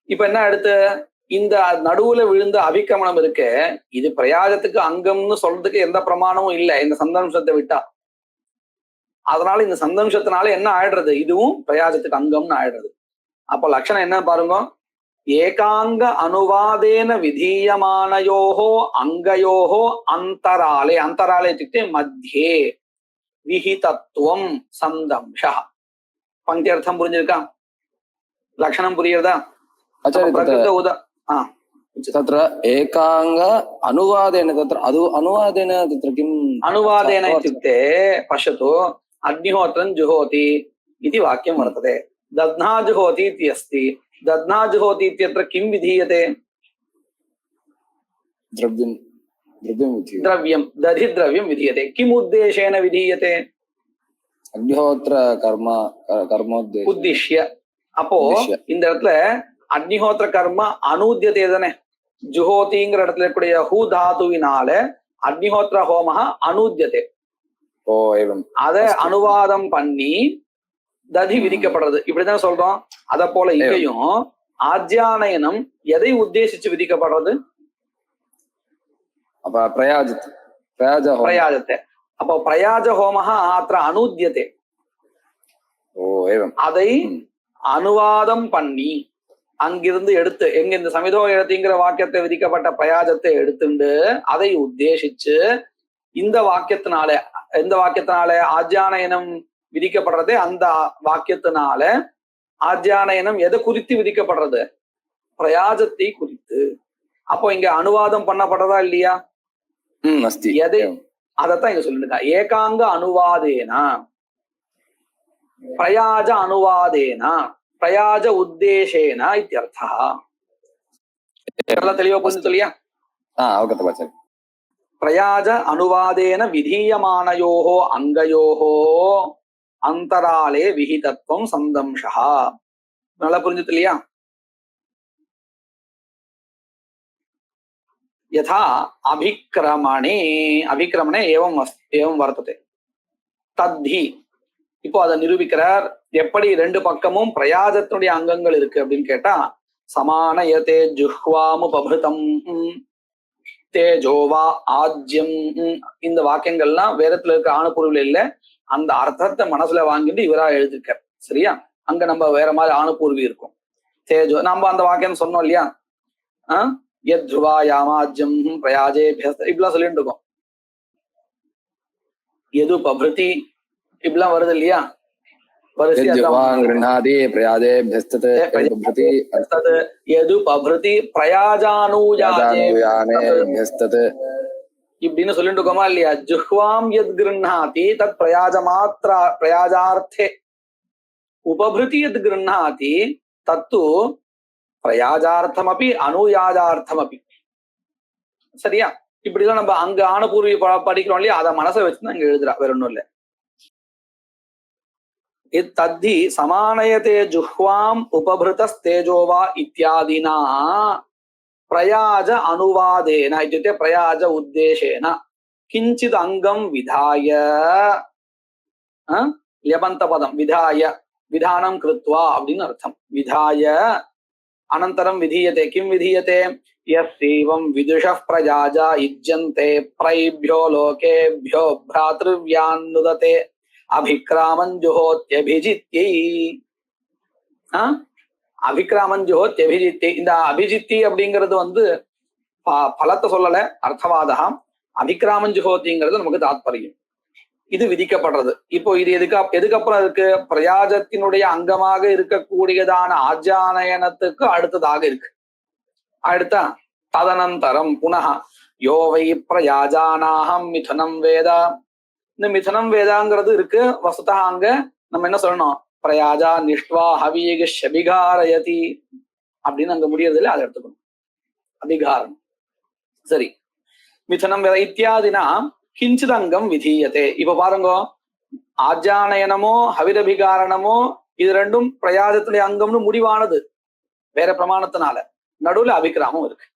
இப்ப என்ன அடுத்து? இந்த நடுவுல விழுந்த அபிக்கிரமணம் இருக்கு, இது பிரயாஜத்துக்கு அங்கம்னு சொல்றதுக்கு எந்த பிரமாணமும் இல்லை இந்த சந்தம்சத்தை விட்டா. அதனால இந்த சந்தம்சத்தினால என்ன ஆயிடுறது? இதுவும் பிரயாஜத்துக்கு அங்கம்னு ஆயிடுறது. அப்ப லட்சணம் என்ன பாருங்க. ஏகாங்க அனுவாதேன விதீயமானயோஹோ அங்கயோஹோ அந்தராலே அந்தராலே இत्युक्ते மத்தியே விஹிதத்துவம் சந்தம்ஷா. பங்கி அர்த்தம் புரிஞ்சிருக்கா? லட்சணம் புரியுறதா? आचार्य तत्र एकांग अनुवादेन तत्र अनुवादेन तत्र किम् अनुवादेन इत्युक्ते पश्यतु, अग्निहोत्रं जुहोति इति वाक्यं वर्तते, दध्ना जुहोति इति अस्ति. दध्ना जुहोति इत्यत्र किं विधीयते? द्रव्यं द्रव्यं दधिद्रव्यं विधीयते. किम् उद्देशेन विधीयते? अग्निहोत्र कर्मोद्देश्य उद्दिश्य. அப்போ இந்த இடத்துல அக்னிஹோத்திர கர்ம அனூத்தியதே தானே. ஜுஹோதிங்கிற இடத்துல இருக்கக்கூடிய ஹூ தாதுவினால அக்னிஹோத்திர ஹோமஹ அனூத்தியதே. ஓ ஏவம். அதை அனுவாதம் பண்ணி ததி விதிக்கப்படுறது. இப்படிதான் சொல்றோம். அத போல இங்கேயும் ஆஜ்யானயனம் எதை உத்தேசிச்சு விதிக்கப்படுறது? அப்ப பிரயாஜத்தை. அப்போ பிரயாஜ ஹோமஹ அത്ര அனூத்தியதே. ஓ ஏவம். அதை அனுவாதம் பண்ணி அங்கிருந்து எடுத்து எங்க இந்த சமிதோ எழுத்திங்கிற வாக்கியத்தை விதிக்கப்பட்ட பிரயாஜத்தை எடுத்துண்டு அதை உத்தேசிச்சு இந்த வாக்கியத்தினால ஆஜ்யானயனம் விதிக்கப்படுறதே. அந்த வாக்கியத்தினால ஆஜ்யானயனம் எதை குறித்து விதிக்கப்படுறது? பிரயாஜத்தை குறித்து. அப்போ இங்க அனுவாதம் பண்ணப்படுறதா இல்லையா? எதை? அதத்தான் இங்க சொல்லிருக்கா. ஏகாங்க அனுவாதேனா பிரயாஜ அனுவாதேனா பிரயாஜ உத்தேசேன இத்தியர்த்தா. தெளிவா புரிஞ்சு இல்லையா? பிரயாஜ அனுவாதேன விதீயமானயோஹோ அங்கயோஹோ அந்தராலே விஹிதத்வம் சந்தம்ஷா. நல்லா புரிஞ்சுது இல்லையா? யதா அபிக்ரமணே ஏவம் வர்த்ததே தத்தி. இப்போ அதை நிரூபிக்கிறார். எப்படி ரெண்டு பக்கமும் பிரயாஜத்தினுடைய அங்கங்கள் இருக்கு அப்படின்னு கேட்டா, சமானயதே ஜுஹ்வாமு பபிருதம் தேஜோவா ஆஜ்யம். இந்த வாக்கியங்கள்லாம் வேதத்துல இருக்க ஆணுப்பொருள் இல்ல. அந்த அர்த்தத்தை மனசுல வாங்கிட்டு இவரா எழுதிருக்கார். சரியா? அங்க நம்ம வேற மாதிரி ஆணுப்பூர்வி இருக்கும். தேஜோ நம்ம அந்த வாக்கியம் சொன்னோம் இல்லையா? யத்ருவா யாமாஜ்யம் பிரயாஜே இப்படிலாம் சொல்லிட்டு இருக்கோம். எது பபிருதி இப்படிலாம் வருது இல்லையா? இப்படின்னு சொல்லிட்டு இருக்கோமா இல்லையா? ஜுஹ்வாம் யத் கிருண்ணாதி தத் பிரயாஜார்த்தே உபபிருதி யத் கிருண்ணாதி தத்து பிரயாஜார்த்தமபி அனுயாஜார்த்தமபி. சரியா? இப்படிதான் நம்ம அங்க ஆணுபூர்வி படிக்கிறோம் இல்லையா? அதை மனசை வச்சுதான் இங்க எழுதுறா, வேற ஒண்ணும் இல்லை. தத்தி சமானயதே ஜுஹ்வாம் உபபிருதஸ்தேஜோவா இத்தியாதினா பிரயாஜ அனுவாதேன இत्युक्ते பிரயாஜ உத்தேசேன கிஞ்சித் அங்கம் விதாய ல்யபந்த பதம் விதாய விதானம் கிருத்வா அப்படின்னு அர்த்தம். விதாய அனந்தரம் விதீயதே. கிம் விதீயதே? யஸ்ஸேவம் விதுஷः பிரஜாஜா யுஜ்யந்தே ப்ரைभ्यो லோகேभ्यो भ्रातृव्यान्नुदते அபிக்ராமஞ்சுஹோத்யபிஜித்யை. அபிக்ராமஞ்சுஹோத்யபிஜித்யை. இந்த அபிஜித்தி அப்படிங்கிறது வந்து பலத்தை சொல்லல, அர்த்தவாதம். அபிக்ராமஞ்சுஹோத்திங்கிறது நமக்கு தாத்பரியம். இது விதிக்கப்படுறது. இப்போ இது எதுக்கப்புறம் இருக்கு? பிரயாஜத்தினுடைய அங்கமாக இருக்கக்கூடியதான ஆஜ்யானயனத்துக்கு அடுத்ததாக இருக்கு. அடுத்தா ததனந்தரம் புனः யோ வை பிரயாஜானாஹம் மிதுனம் வேதா. இந்த மிதுனம் வேதாங்கிறது இருக்கு. வசுதா அங்க நம்ம என்ன சொல்லணும்? பிரயாஜா நிஷ்ட்வா ஹவியபிகாரயதி அப்படின்னு அங்க முடியறது இல்லை, அதை எடுத்துக்கணும். அபிகாரம். சரி. மிதுனம் வேத இத்தியாதினா கிஞ்சித் அங்கம் விதீயதே. இப்ப பாருங்க, ஆஜ்யானயனமோ ஹவிரபிகாரணமோ இது ரெண்டும் பிரயாஜத்துடைய அங்கம்னு முடிவானது வேற பிரமாணத்தினால. நடுவுல அபிக்கிராமம் இருக்கு.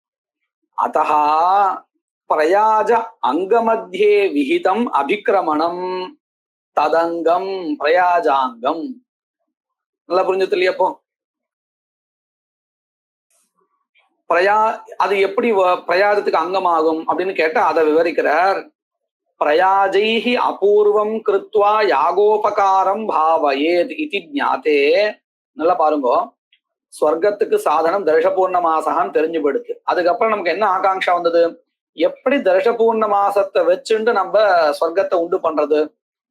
அதஹா பிரயாஜ அங்கமத்தியே விஹிதம் அபிக்கிரமணம் ததங்கம் பிரயாஜாங்கம். நல்லா புரிஞ்சது இல்லையப்போ? அது எப்படி பிரயாஜத்துக்கு அங்கமாகும் அப்படின்னு கேட்டா அதை விவரிக்கிறார். பிரயாஜைஹி அபூர்வம் கிருத்வா யாகோபகாரம் பாவயேத் இதி ஞாதே. நல்லா பாருங்க, ஸ்வர்க்கத்துக்கு சாதனம் தர்ஷபூர்ண மாசகான்னு தெரிஞ்சு போயிடுது. அதுக்கப்புறம் நமக்கு என்ன ஆகாங்ஷா வந்தது, எப்படி தர்ஷபூர்ண மாசத்தை வச்சுட்டு நம்ம ஸ்வர்க்கத்தை உண்டு பண்றது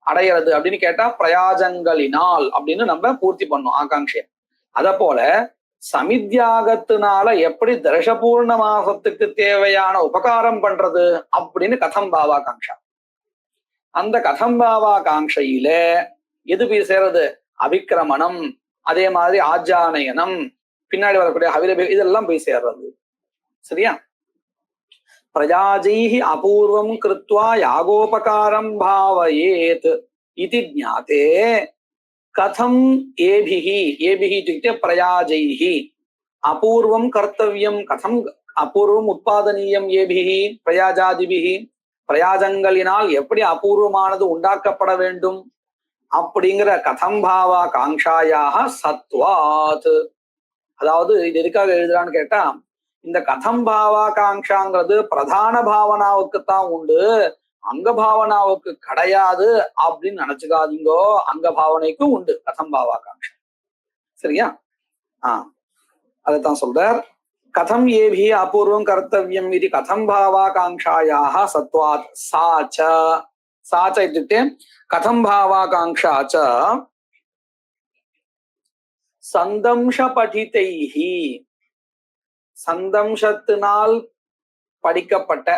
அடையிறது அப்படின்னு கேட்டா பிரயாஜங்களினால் அப்படின்னு நம்ம பூர்த்தி பண்ணோம் ஆகாங்ஷைய. அத போல சமித்யாகத்தினால எப்படி தர்ஷபூர்ண மாசத்துக்கு தேவையான உபகாரம் பண்றது அப்படின்னு கதம் பாவாகாங்ஷா. அந்த கதம் பாவாகாங்ஷையில எது போய் சேருது, அபிக்கிரமணம், அதே மாதிரி ஆஜானயனம், பின்னாடி வரக்கூடிய ஹவிரபி, இதெல்லாம் போய் சேர்றது. சரியா? பிரஜாஜைஹி அபூர்வம் கிருத்வா யாகோபகாரம் பாவயேத் இதி ஞாதே கதம் ஏபிஹி, ஏபிஹி இत्युक्ते பிரயாஜைஹி அபூர்வம் கர்த்தவ்யம், கதம் அபூர்வம் உத்பாதனீயம் ஏபிஹி பிரயாஜாதிபிஹி, பிரயாஜங்களினால் எப்படி அபூர்வமானது உண்டாக்கப்பட வேண்டும் அப்படிங்கிற கதம் பாவா காங்ஷாயாக சத்வாத். அதாவது இது எதுக்காக எழுதுறான்னு கேட்டா, இந்த கதம் பாவா காங்ஷாங்கிறது பிரதான பாவனாவுக்குத்தான் உண்டு, அங்க பாவனாவுக்கு கிடையாது அப்படின்னு நினைச்சுக்காதீங்கோ. அங்க பாவனைக்கும் உண்டு கதம் பாவா காங்ஷா. சரியா? அதைத்தான் சொல்றார். கதம் ஏபி அபூர்வம் கர்த்தவியம் இது கதம் பாவா காங்ஷாயாக சத்வாத் சாச்ச. சாச்ச இत्युक्ते கதம் பாவா காங்ஷா ச சந்தம்ஷ படிதைஹி, சந்தம்சத்தினால் படிக்கப்பட்ட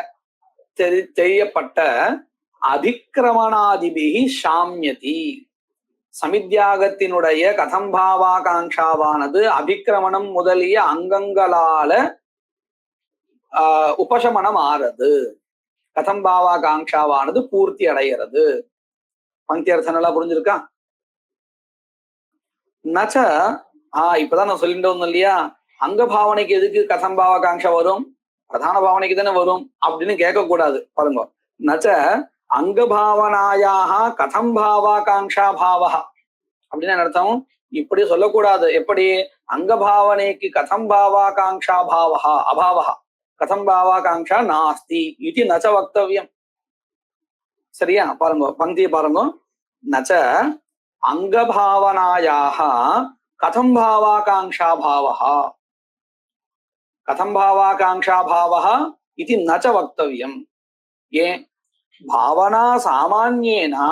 தெரியப்பட்ட அபிக்கிரமணாதிபிகி சாமியதி. சமித்யாகத்தினுடைய கதம் பாவா காங்ஷாவானது அபிக்கிரமணம் முதலிய அங்கங்களால உபசமனம் ஆறது. கதம் பாவா காங்ஷாவானது பூர்த்தி அடைகிறது. பங்கி அர்த்தம் நல்லா புரிஞ்சிருக்கா? நச்ச இப்பதான் நான் சொல்லிட்டு வந்தோம் இல்லையா, அங்க பாவனைக்கு எதுக்கு கதம் பாவா காங்ஷா வரும், பிரதான பாவனைக்கு தானே வரும் அப்படின்னு கேட்க கூடாது. பாருங்க, நச்ச அங்க பாவனாயாக கதம் பாவா காங்ஷா பாவா அப்படின்னு அர்த்தம். இப்படி சொல்லக்கூடாது. எப்படி, அங்க பாவனைக்கு கதம் பாவா காங்ஷா பாவா அபாவா, கதம் பாவா காங்ஷா நாஸ்தி இது நச்ச வக்தவியம். சரியா? பாருங்க பந்தியை பாருங்க. நச்ச அங்க பாவனாயாக கதம் பாவா காங்ஷா பாவா, கதம் பாவா காங்ஷா பாவா இது நச்ச வக்தவியம். ஏன், பாவனா சாமான்யேனா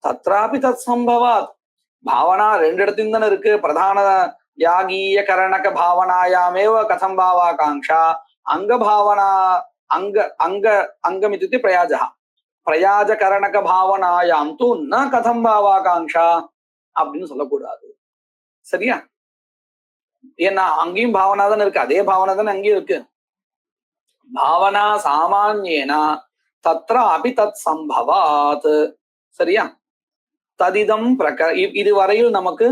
தத்ராபி தத் சம்பவாத். பாவனா ரெண்டு இடத்துல தானே இருக்கு. பிரதான யாகீய கரணக பாவனாயாமேவ கதம் பாவா காங்ஷா, அங்க பாவனா அங்க அங்க அங்கம் இत्युक्ते பிரயாஜः, பிரயாஜ கரணக பாவனாயாம் தூ ந கதம் பாவா காங்ஷா அப்படின்னு சொல்லக்கூடாது. சரியா? ஏன்னா அங்கேயும் பாவனா தானே இருக்கு, அதே பாவனா தானே அங்கேயும் இருக்கு. பாவனா சாமான்யேனா தத்ர அபி தத் சம்பவாத். சரியா? ததிதம் இதுவரையில் நமக்கு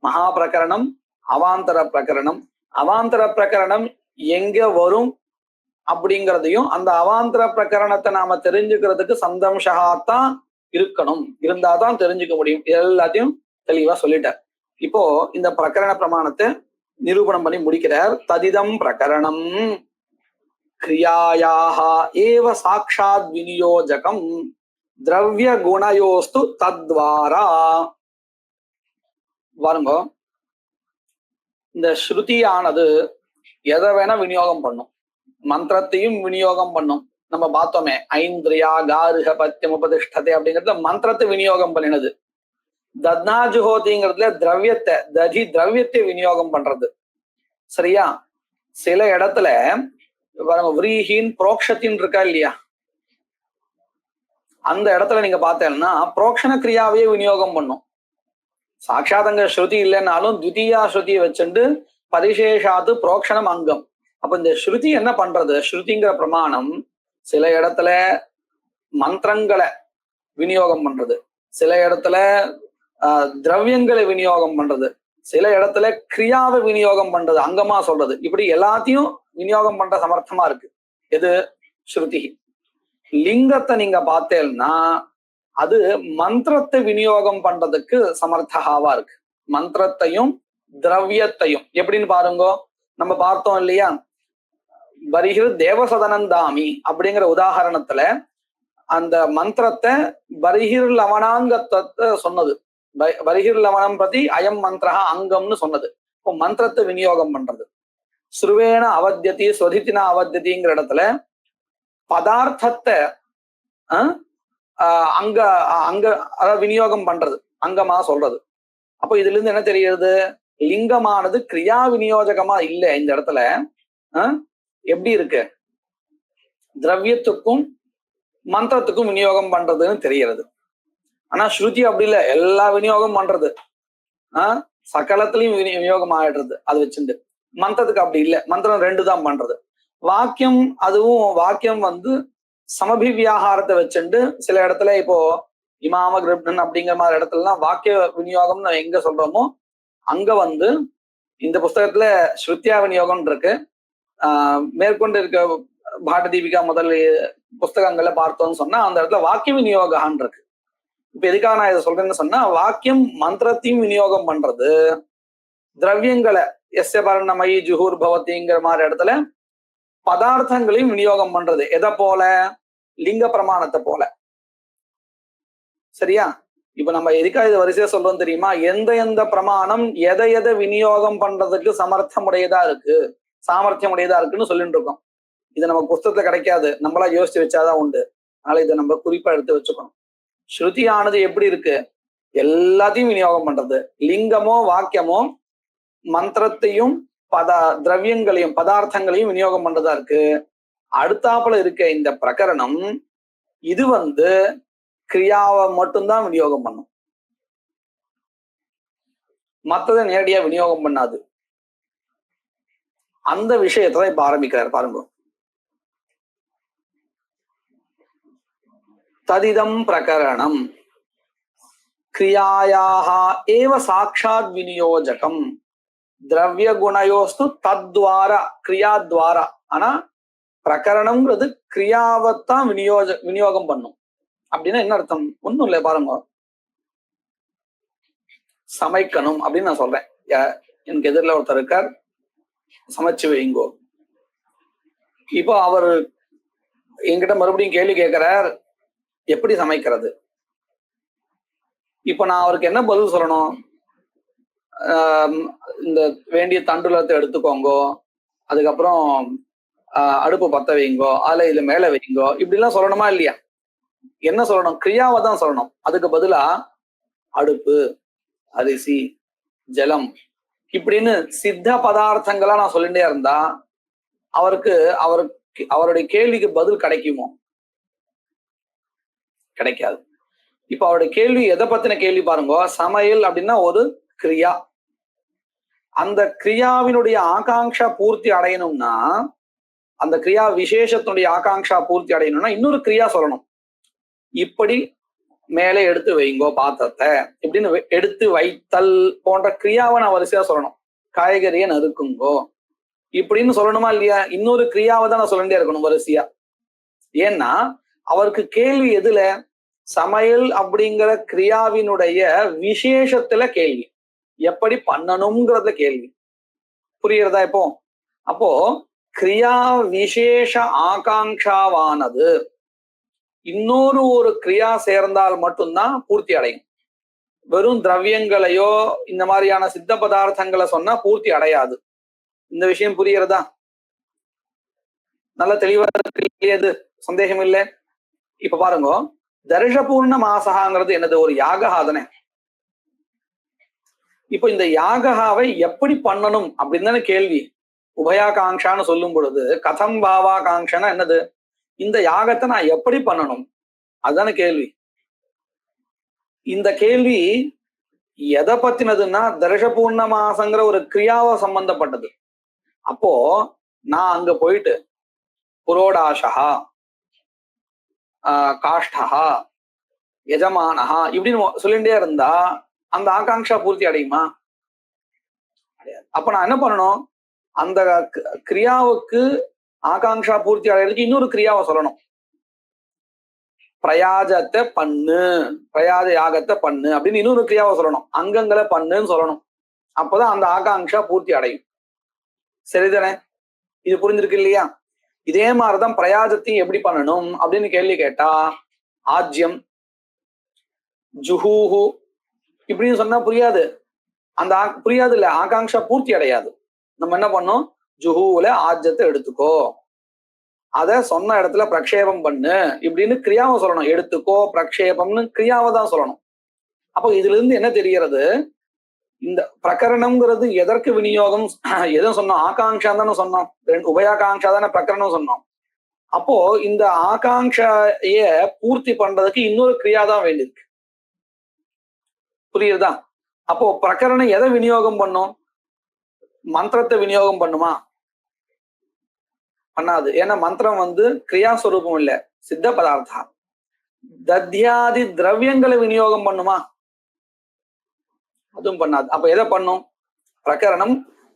மகா பிரகரணம், அவாந்தர பிரகரணம், அவாந்தர பிரகரணம் எங்க வரும் அப்படிங்கிறதையும், அந்த அவாந்தர பிரகரணத்தை நாம தெரிஞ்சுக்கிறதுக்கு சந்தம்சகாத்தான் இருக்கணும், இருந்தாதான் தெரிஞ்சுக்க முடியும். எல்லாத்தையும் தெளிவா சொல்லிட்டார். இப்போ இந்த பிரகரண பிரமாணத்தை நிரூபணம் பண்ணி முடிக்கிறார். ததிதம் பிரகரணம் கிரியாயாக ஏவ சாட்சாத் விநியோஜகம் திரவிய குணயோஸ்து தத்வாரா. பாருங்க, இந்த ஸ்ருதியானது எதை வேணா விநியோகம் பண்ணும், மந்திரத்தையும் விநியோகம் பண்ணும். நம்ம பார்த்தோமே, ஐந்திரியா காருக பத்தியம் உபதிஷ்டத்தை அப்படிங்கிறத மந்திரத்தை விநியோகம் பண்ணினது. தத்னாஜுஹோதிங்கிறதுல திரவியத்தை, ததி திரவியத்தை விநியோகம் பண்றது. சரியா? சில இடத்துல விரீஹின் புரோக்ஷத்தின் இருக்கா இல்லையா, அந்த இடத்துல நீங்க பார்த்தேன்னா புரோக்ஷண கிரியாவையே விநியோகம் பண்ணும். சாட்சாதங்க ஸ்ருதி இல்லைன்னாலும் த்விதீயா ஸ்ருதியை வச்சுட்டு பரிசேஷாத்து புரோக்ஷணம் அங்கம். அப்ப இந்த ஸ்ருதி என்ன பண்றது, ஸ்ருதிங்கிற பிரமாணம் சில இடத்துல மந்திரங்களை விநியோகம் பண்றது, சில இடத்துல திரவியங்களை விநியோகம் பண்றது, சில இடத்துல கிரியாவை விநியோகம் பண்றது, அங்கமா சொல்றது. இப்படி எல்லாத்தையும் விநியோகம் பண்ற சமர்த்தமா இருக்கு எது, ஸ்ருதி. லிங்கத்தை நீங்க பார்த்தேன்னா அது மந்திரத்தை விநியோகம் பண்றதுக்கு சமர்த்தகாவா இருக்கு. மந்திரத்தையும் திரவியத்தையும் எப்படின்னு பாருங்க. நம்ம பார்த்தோம் இல்லையா, பரிஹிர் தேவசதனந்தாமி அப்படிங்கிற உதாரணத்துல அந்த மந்திரத்தை பரிஹிர் லவணாங்கத்தை சொன்னது. பரிஹிர் லவணம் பத்தி அயம் மந்திரா அங்கம்னு சொன்னது. இப்போ மந்திரத்தை விநியோகம் பண்றது. ஸ்ருவேன அவத்தியதி ஸ்வதித்தினா அவத்தியதிங்கிற இடத்துல பதார்த்தத்தை அங்க அங்க அதாவது விநியோகம் பண்றது, அங்கமா சொல்றது. அப்போ இதுல இருந்து என்ன தெரியுது? லிங்கமானது கிரியா விநியோஜகமா இல்லை இந்த இடத்துல. எப்படி இருக்கு? திரவியத்துக்கும் மந்திரத்துக்கும் விநியோகம் பண்றதுன்னு தெரிகிறது. ஆனா ஸ்ருதி அப்படி இல்லை, எல்லா விநியோகம் பண்றது. சகலத்திலையும் விநியோகம் ஆயிடுறது அது வச்சுட்டு. மந்திரத்துக்கு அப்படி இல்லை, மந்திரம் 2 தான் பண்றது. வாக்கியம், அதுவும் வாக்கியம் சமபிவியாகாரத்தை வச்சுட்டு சில இடத்துல இப்போ இமாம கிருப்ணன் அப்படிங்கிற மாதிரி இடத்துலலாம் வாக்கிய விநியோகம்னு எங்க சொல்றோமோ அங்க இந்த புஸ்தகத்துல ஸ்ருத்தியா விநியோகம் இருக்கு. மேற்கொண்டு இருக்க பாட்ட தீபிகா முதல் புஸ்தகங்களை பார்த்தோம்னு சொன்னா அந்த இடத்துல வாக்கிய விநியோகான் இருக்கு. இப்ப எதுக்காக நான் இதை சொல்றேன்னு சொன்னா, வாக்கியம் மந்திரத்தையும் விநியோகம் பண்றது, திரவியங்களை எஸ்ய பரணமயி ஜுஹூர் பவதிங்கிற மாதிரி இடத்துல பதார்த்தங்களையும் விநியோகம் பண்றது. எதை போல? லிங்க பிரமாணத்தை போல. சரியா? இப்ப நம்ம எதுக்காக இது வரிசையா சொல்றோம் தெரியுமா? எந்த பிரமாணம் எதை விநியோகம் பண்றதுக்கு சாமர்த்தியம் உடையதா இருக்குன்னு சொல்லிட்டு இருக்கோம். இது நம்ம புஸ்தகத்துல கிடைக்காது, நம்மளா யோசிச்சு வச்சாதான் உண்டு. அதனால இதை நம்ம குறிப்பா எடுத்து வச்சுக்கணும். ஸ்ருதியானது எப்படி இருக்கு? எல்லாத்தையும் விநியோகம் பண்றது. லிங்கமோ வாக்கியமோ மந்திரத்தையும் திரவியங்களையும் பதார்த்தங்களையும் விநியோகம் பண்றதா இருக்கு. அடுத்தாப்புல இருக்க இந்த பிரகரணம் இது கிரியாவை மட்டும்தான் விநியோகம் பண்ணும், மற்றதை நேரடியா விநியோகம் பண்ணாது. அந்த விஷயத்தை இப்ப ஆரம்பிக்கிறார் பாருங்க. ததிதம் பிரகரணம் கிரியாயாக ஏவ சாட்சாத் விநியோஜகம் திரவிய குணயோஸ்து தத்வாரா கிரியாத்வாரா. ஆனா பிரகரணம்ங்கிறது கிரியாவைத்தான் விநியோகம் பண்ணும். அப்படின்னா என்ன அர்த்தம்? ஒண்ணும் இல்லை, பாருங்க. சமைக்கணும் அப்படின்னு நான் சொல்றேன், எனக்கு எதிரில் ஒருத்தர் இருக்கார், சமைச்சு வைங்கோ. இப்போ அவர் என்கிட்ட மறுபடியும் கேள்வி கேட்கிறார், எப்படி சமைக்கிறது? இப்ப நான் அவருக்கு என்ன பதில் சொல்லணும்? இந்த வேண்டிய தண்டுலத்தை எடுத்துக்கோங்கோ, அதுக்கப்புறம் அடுப்பு பத்த வைங்கோ, அதுல இதுல மேல வைங்கோ, இப்படி எல்லாம் சொல்லணுமா இல்லையா? என்ன சொல்லணும்? கிரியாவை தான் சொல்லணும். அதுக்கு பதிலா அடுப்பு, அரிசி, ஜலம் இப்படின்னு சித்த பதார்த்தங்களா நான் சொல்லிட்டே இருந்தா அவருடைய கேள்விக்கு பதில் கிடைக்குமோ? கிடைக்காது. இப்ப அவருடைய கேள்வி எதை பத்தின கேள்வி பாருங்க. சமையல் அப்படின்னா ஒரு கிரியா. அந்த கிரியாவினுடைய ஆகாங்ஷா பூர்த்தி அடையணும்னா, அந்த கிரியா விசேஷத்தினுடைய ஆகாங்ஷா பூர்த்தி அடையணும்னா இன்னொரு கிரியா சொல்லணும். இப்படி மேலே எடுத்து வைங்கோ பாத்திரத்தை, இப்படின்னு எடுத்து வைத்தல் போன்ற கிரியாவை நான் வரிசையா சொல்லணும். காய்கறியை நறுக்குங்கோ இப்படின்னு சொல்லணுமா இல்லையா? இன்னொரு கிரியாவை தான் நான் சொல்லிட்டே இருக்கணும் வரிசையா. ஏன்னா அவருக்கு கேள்வி எதுல? சமையல் அப்படிங்கிற கிரியாவினுடைய விசேஷத்துல கேள்வி, எப்படி பண்ணணும்ங்கிறத கேள்வி. புரியுறதா இப்போ? அப்போ கிரியா விசேஷ ஆகாங்ஷாவானது இன்னொரு ஒரு கிரியா சேர்ந்தால் மட்டும்தான் பூர்த்தி அடையும். வெறும் திரவியங்களையோ இந்த மாதிரியான சித்த பதார்த்தங்களை சொன்னா பூர்த்தி அடையாது. இந்த விஷயம் புரியுறதா? நல்ல தெளிவா தெரியாது, சந்தேகம் இல்லை. இப்ப பாருங்க, தர்ஷபூர்ண மாசகாங்கிறது என்னது? ஒரு யாகாதனை. இப்போ இந்த யாகாவை எப்படி பண்ணணும் அப்படின்னு தானே கேள்வி. உபயாகாங்ஷான்னு சொல்லும் பொழுது கதம் பாவாகாங்ஷனா என்னது? இந்த யாகத்தை நான் எப்படி பண்ணணும், அதுதானே கேள்வி. இந்த கேள்வி எதை பத்தினதுன்னா தர்ஷபூர்ண மாசங்கிற ஒரு கிரியாவை சம்பந்தப்பட்டது. அப்போ நான் அங்க போயிட்டு புரோடாஷா, காஷ்டா, எஜமானஹா இப்படின்னு சொல்லிட்டே இருந்தா அந்த ஆகாங்ஷா பூர்த்தி அடையுமா? கிடையாது. அப்ப நான் என்ன பண்ணணும்? அந்த கிரியாவுக்கு ஆகாங்ஷா பூர்த்தி அடைகிறதுக்கு இன்னொரு கிரியாவை சொல்லணும். பிரயாஜத்தை பண்ணு, பிரயாஜ யாகத்தை பண்ணு அப்படின்னு இன்னொரு கிரியாவை சொல்லணும். அங்கங்களை பண்ணுன்னு சொல்லணும். அப்பதான் அந்த ஆகாங்ஷா பூர்த்தி அடையும். சரிதானே? இது புரிஞ்சிருக்கு இல்லையா? இதே மாதிரிதான் பிரயாஜத்தையும் எப்படி பண்ணணும் அப்படின்னு கேள்வி கேட்டா, ஆஜ்யம், ஜுஹூஹு இப்படின்னு சொன்னா புரியாது. அந்த புரியாது இல்ல, ஆகாங்ஷா பூர்த்தி அடையாது. நம்ம என்ன பண்ணோம், ஜுஹூல ஆஜ்யத்தை எடுத்துக்கோ, அத சொன்ன இடத்துல பிரக்ஷேபம் பண்ணு இப்படின்னு கிரியாவை சொல்லணும். எடுத்துக்கோ பிரக்ஷேபம்னு கிரியாவை தான் சொல்லணும். அப்போ இதுல இருந்து என்ன தெரிகிறது, இந்த பிரகரணம்ங்கிறது எதற்கு விநியோகம் எதுவும் சொன்னோம், ஆகாங்ஷா தானே சொன்னோம், உபயாகாங்ஷா தானே பிரகரணம் சொன்னோம். அப்போ இந்த ஆகாங்ஷைய பூர்த்தி பண்றதுக்கு இன்னொரு கிரியா தான் வேண்டியிருக்கு. புரியுதா? அப்போ பிரகரணம் எதை விநியோகம் பண்ணும், மந்திரத்தை விநியோகம் பண்ணுமா? பண்ணாது. ஏன்னா மந்திரம் கிரியாஸ்வரூபம் இல்ல, சித்த பதார்த்தா. தத்யாதி திரவியங்களை விநியோகம் பண்ணுமா? அதுவும் பண்ணாது. அப்ப எதை பண்ணும், பிரகரணம்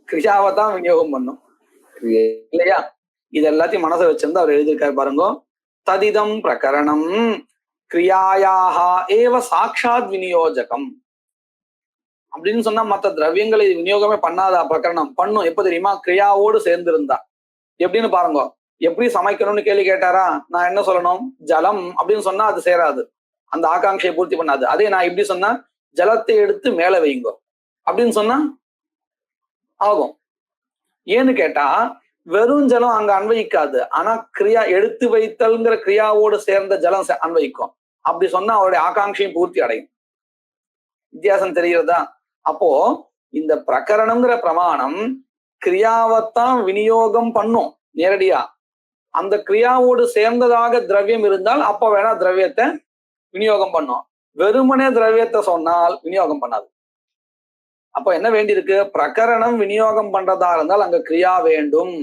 கிரியாவை தான் விநியோகம் பண்ணும் இல்லையா? இது எல்லாத்தையும் மனசை வச்சிருந்து அவர் எழுதியிருக்காரு பாருங்க. ததிதம் பிரகரணம் கிரியாயாக ஏவ சாட்சாத் விநியோஜகம் அப்படின்னு சொன்னா மற்ற திரவியங்களை விநியோகமே பண்ணாதா பிரகரணம்? பண்ணும். எப்ப தெரியுமா, கிரியாவோடு சேர்ந்து இருந்தா. எப்படின்னு பாருங்க. எப்படி சமைக்கணும்னு கேள்வி கேட்டாரா, நான் என்ன சொல்லணும், ஜலம் அப்படின்னு சொன்னா அது சேராது, அந்த ஆகாங்கையை பூர்த்தி பண்ணாது. அதே நான் இப்படி சொன்னா ஜலத்தை எடுத்து மேல வைங்க அப்படின்னு சொன்னா ஆகும். ஏன்னு கேட்டா வெறும் ஜலம் அங்க அன்வயிக்காது, ஆனா கிரியா எடுத்து வைத்தல்ங்கிற கிரியாவோடு சேர்ந்த ஜலம் அன்வயிக்கும். அப்படி சொன்னா அவருடைய ஆகாங்கையும் பூர்த்தி அடையும். வித்தியாசம் தெரிகிறதா? அப்போ இந்த பிரகரணம்ங்கிற பிரமாணம் கிரியாவைத்தான் விநியோகம் பண்ணும் நேரடியா. அந்த கிரியாவோடு சேர்ந்ததாக திரவியம் இருந்தால் அப்ப வேணா திரவியத்தை விநியோகம் பண்ணும். வெறுமனே திரவியத்தை சொன்னால் விநியோகம் பண்ணாது. அப்ப என்ன வேண்டியிருக்கு, பிரகரணம் விநியோகம் பண்றதா இருந்தால் அங்க கிரியா வேண்டும்.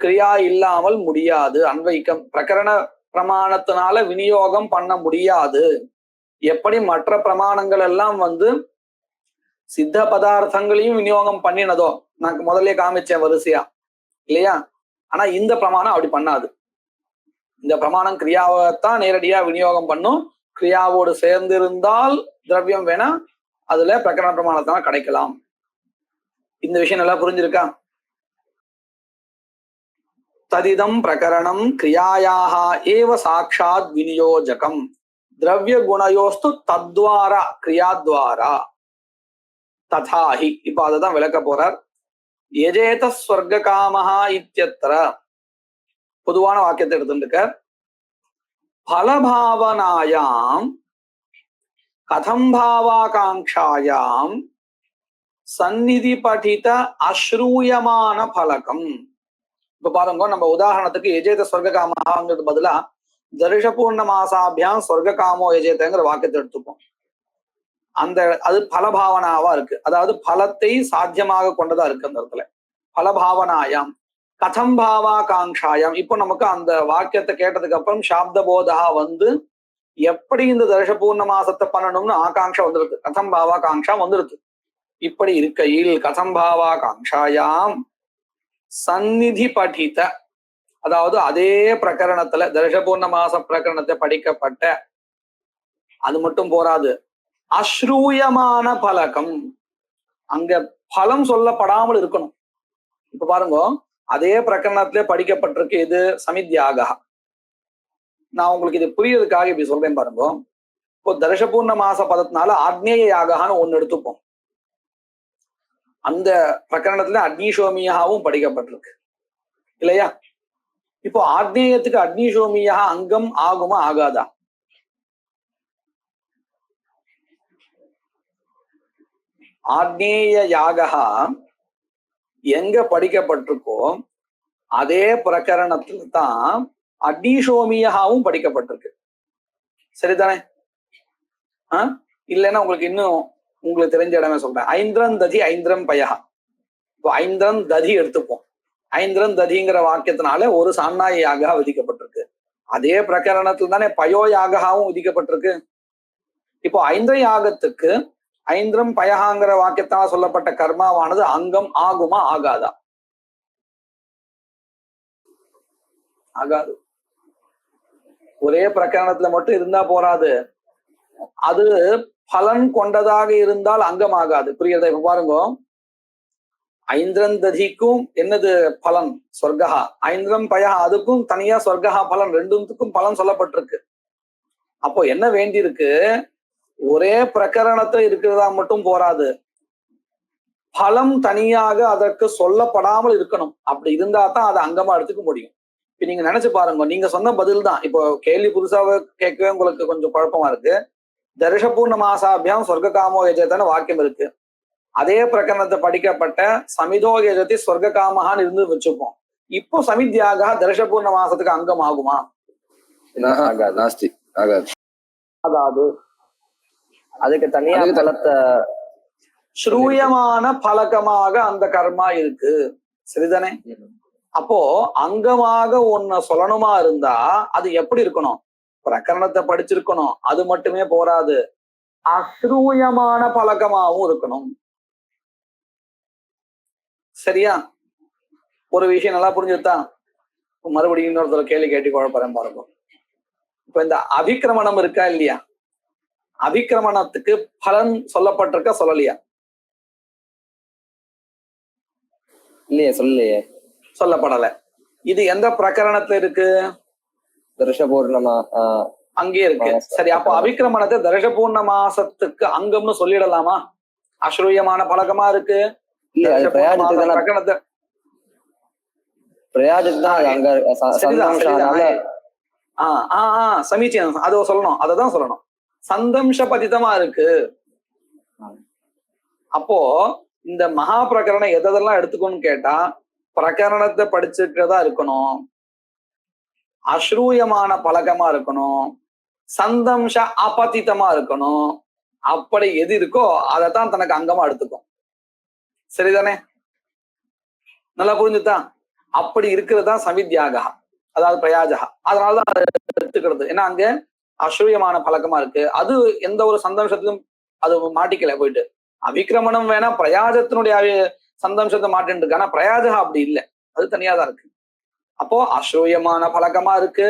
கிரியா இல்லாமல் முடியாது அன்வைக்கம். பிரகரண பிரமாணத்தினால விநியோகம் பண்ண முடியாது. எப்படி மற்ற பிரமாணங்கள் எல்லாம் சித்த பதார்த்தங்களையும் விநியோகம் பண்ணினதோ, நான் முதல்ல காமிச்சேன் வரிசையா இல்லையா? ஆனா இந்த பிரமாணம் அப்படி பண்ணாது. இந்த பிரமாணம் கிரியாவைத்தான் நேரடியா விநியோகம் பண்ணும். கிரியாவோடு சேர்ந்து இருந்தால் திரவியம் வேணா அதுல பிரகரண பிரமாணத்தான கிடைக்கலாம். இந்த விஷயம் நல்லா புரிஞ்சிருக்கா? ததிதம் பிரகரணம் கிரியாயாக ஏவ சாட்சாத் விநியோஜகம் திரவிய குணயோஸ்து தத்வாரா கிரியாத்வாரா ததாஹி. இப்ப அததான் விளக்க போறார். எஜேத ஸ்வர்க காமஹா இத்யத்ர பொதுவான வாக்கியத்தை எடுத்துருக்க. பலபாவனாயாம் கதம் பாவாகாங்ஷாயாம் சந்நிதி படித அஸ்ரூயமான பலகம். இப்ப பாருங்க, நம்ம உதாரணத்துக்கு எஜேத ஸ்வர்க காமஹாங்கிறது பதிலா தரிசபூர்ண மாசாபியாம் ஸ்வர்க காமோ எஜேதங்கிற வாக்கியத்தை எடுத்துப்போம். அது பலபாவனாவா இருக்கு, அதாவது பலத்தை சாத்தியமாக கொண்டதா இருக்கு அந்த இடத்துல. பலபாவனாயாம் கதம் பாவா காங்ஷாயாம். இப்போ நமக்கு அந்த வாக்கியத்தை கேட்டதுக்கு அப்புறம் சாப்த போதா எப்படி இந்த தரிசபூர்ண மாசத்தை பண்ணணும்னு ஆகாங்ஷா வந்துருக்கு, கதம் பாவா காங்ஷா வந்துருக்கு. இப்படி இருக்கையில் கதம் பாவா காங்ஷாயாம் சந்நிதி படித்த, அதாவது அதே பிரகரணத்துல தரிசபூர்ண மாச பிரகரணத்தை படிக்கப்பட்ட, அது மட்டும் போராது, அஸ்ரூயமான பலகம், அங்க பலம் சொல்லப்படாமல் இருக்கணும். இப்ப பாருங்க, அதே பிரகரணத்திலே படிக்கப்பட்டிருக்கு இது சமித்யாக. நான் உங்களுக்கு இது புரியறதுக்காக இப்படி சொல்றேன் பாருங்க. இப்போ தரிசபூர்ண மாச பதத்தினால ஆக்னேய யாகன்னு ஒண்ணு எடுத்துப்போம். அந்த பிரகரணத்துல அக்னிசோமியாவும் படிக்கப்பட்டிருக்கு இல்லையா? இப்போ ஆக்னேயத்துக்கு அக்னிசோமியா அங்கம் ஆகுமா ஆகாதா? ஆக்னேய யாகா எங்க படிக்கப்பட்டிருக்கோ அதே பிரகரணத்துல தான் அக்னிசோமியாவும் படிக்கப்பட்டிருக்கு. சரிதானே? இல்லைன்னா உங்களுக்கு இன்னும் உங்களுக்கு தெரிஞ்ச இடமே சொல்றேன். ஐந்திரன் ததி ஐந்திரம் பயா. இப்போ ஐந்திரன் ததி எடுத்துப்போம். ஐந்திரன் ததிங்கிற வாக்கியத்தினால ஒரு சான்னாய யாகா விதிக்கப்பட்டிருக்கு. அதே பிரகரணத்துல தானே பயோ யாகாவும் விதிக்கப்பட்டிருக்கு. இப்போ ஐந்திர யாகத்துக்கு ஐந்திரம் பயகாங்கிற வாக்கியத்தால் சொல்லப்பட்ட கர்மாவானது அங்கம் ஆகுமா ஆகாதா? ஆகாது. ஒரே பிரகரணத்துல மட்டும் இருந்தா போராது, அது பலன் கொண்டதாக இருந்தால் அங்கம் ஆகாது. புரியுறதா? இப்ப பாருங்க, ஐந்திரன் ததிக்கும் என்னது பலன்? சொர்க்கா. ஐந்திரம் பயா அதுக்கும் தனியா சொர்க்கா பலன், ரெண்டுத்துக்கும் பலன் சொல்லப்பட்டிருக்கு. அப்போ என்ன வேண்டியிருக்கு, ஒரே பிரகரணத்தை இருக்கிறதா மட்டும் போராது, பலம் தனியாக அதற்கு சொல்லப்படாமல் இருக்கணும். அப்படி இருந்தா தான் அதை அங்கமா எடுத்துக்க முடியும். இப்ப நீங்க நினைச்சு பாருங்க, நீங்க சொன்ன பதில் தான். இப்போ கேள்வி புதுசாக கேட்கவே உங்களுக்கு கொஞ்சம் குழப்பமா இருக்கு. தர்ஷபூர்ண மாசாபியாம் சொர்க்க காமோ யஜேதான்னு வாக்கியம் இருக்கு. அதே பிரகரணத்தை படிக்கப்பட்ட சமிதோ யஜதி சொர்க்க காமஹான்னு இருந்து வச்சுப்போம். இப்போ சமித்யாக தர்ஷபூர்ண மாசத்துக்கு அங்கம் ஆகுமா? நாஸ்தி, ஆகாது. அதாவது அதுக்கு தனியா பலத்தை ஸ்ரூயமான பழக்கமாக அந்த கர்மா இருக்கு, சரிதானே? அப்போ அங்கமாக ஒன்ன சொல்லணுமா இருந்தா அது எப்படி இருக்கணும்? பிரகரணத்தை படிச்சிருக்கணும். அது மட்டுமே போராது, அஸ்ரூயமான பழக்கமாகவும் இருக்கணும். சரியா? ஒரு விஷயம் நல்லா புரிஞ்சுட்டா மறுபடியும் இன்னொருத்தர் கேள்வி கேட்டு குழப்பறேன் பாருங்க. இப்ப இந்த அபிக்கிரமணம் இருக்கா இல்லையா, அபிக்கிரமணத்துக்கு பலன் சொல்லப்பட்டிருக்கா சொல்லலையா? இல்லையே, சொல்லலையே, சொல்லப்படல. இது எந்த பிரகரணத்துல இருக்கு? தர்ஷபூர்ணமா அங்கே இருக்கு. சரி, அப்போ அபிக்கிரமணத்தை தர்ஷபூர்ண மாசத்துக்கு அங்கம்னு சொல்லிடலாமா? அஸ்ரூயமான பழக்கமா இருக்கு. பிரகரணத்தை சமீச்சீனம் அதை சொல்லணும், அததான் சொல்லணும். சந்தம்ச பதிதமா இருக்கு. அப்போ இந்த மகா பிரகரணம் எதெல்லாம் எடுத்துக்கணும்னு கேட்டா, பிரகரணத்தை படிச்சிருக்கிறதா இருக்கணும், அஸ்ரூயமான பழக்கமா இருக்கணும், சந்தம்ச அபதிதமா இருக்கணும். அப்படி எது இருக்கோ அதைத்தான் தனக்கு அங்கமா எடுத்துக்கும். சரிதானே? நல்லா புரிஞ்சுதான்? அப்படி இருக்கிறது தான் சமித்யாகா, அதாவது பிரயாஜகா. அதனாலதான் அதை எடுத்துக்கிறது. ஏன்னா அங்க அஸ்ரூயமான பழக்கமா இருக்கு. அது எந்த ஒரு சந்தம்சத்திலும் அது மாட்டிக்கல போயிட்டு. அபிக்கிரமணம் வேணா பிரயாஜத்தினுடைய சந்தம்சத்தை மாட்டின்னு இருக்கு, ஆனா பிரயாஜகா அப்படி இல்லை, அது தனியாதான் இருக்கு. அப்போ அஸ்ரூயமான பழக்கமா இருக்கு,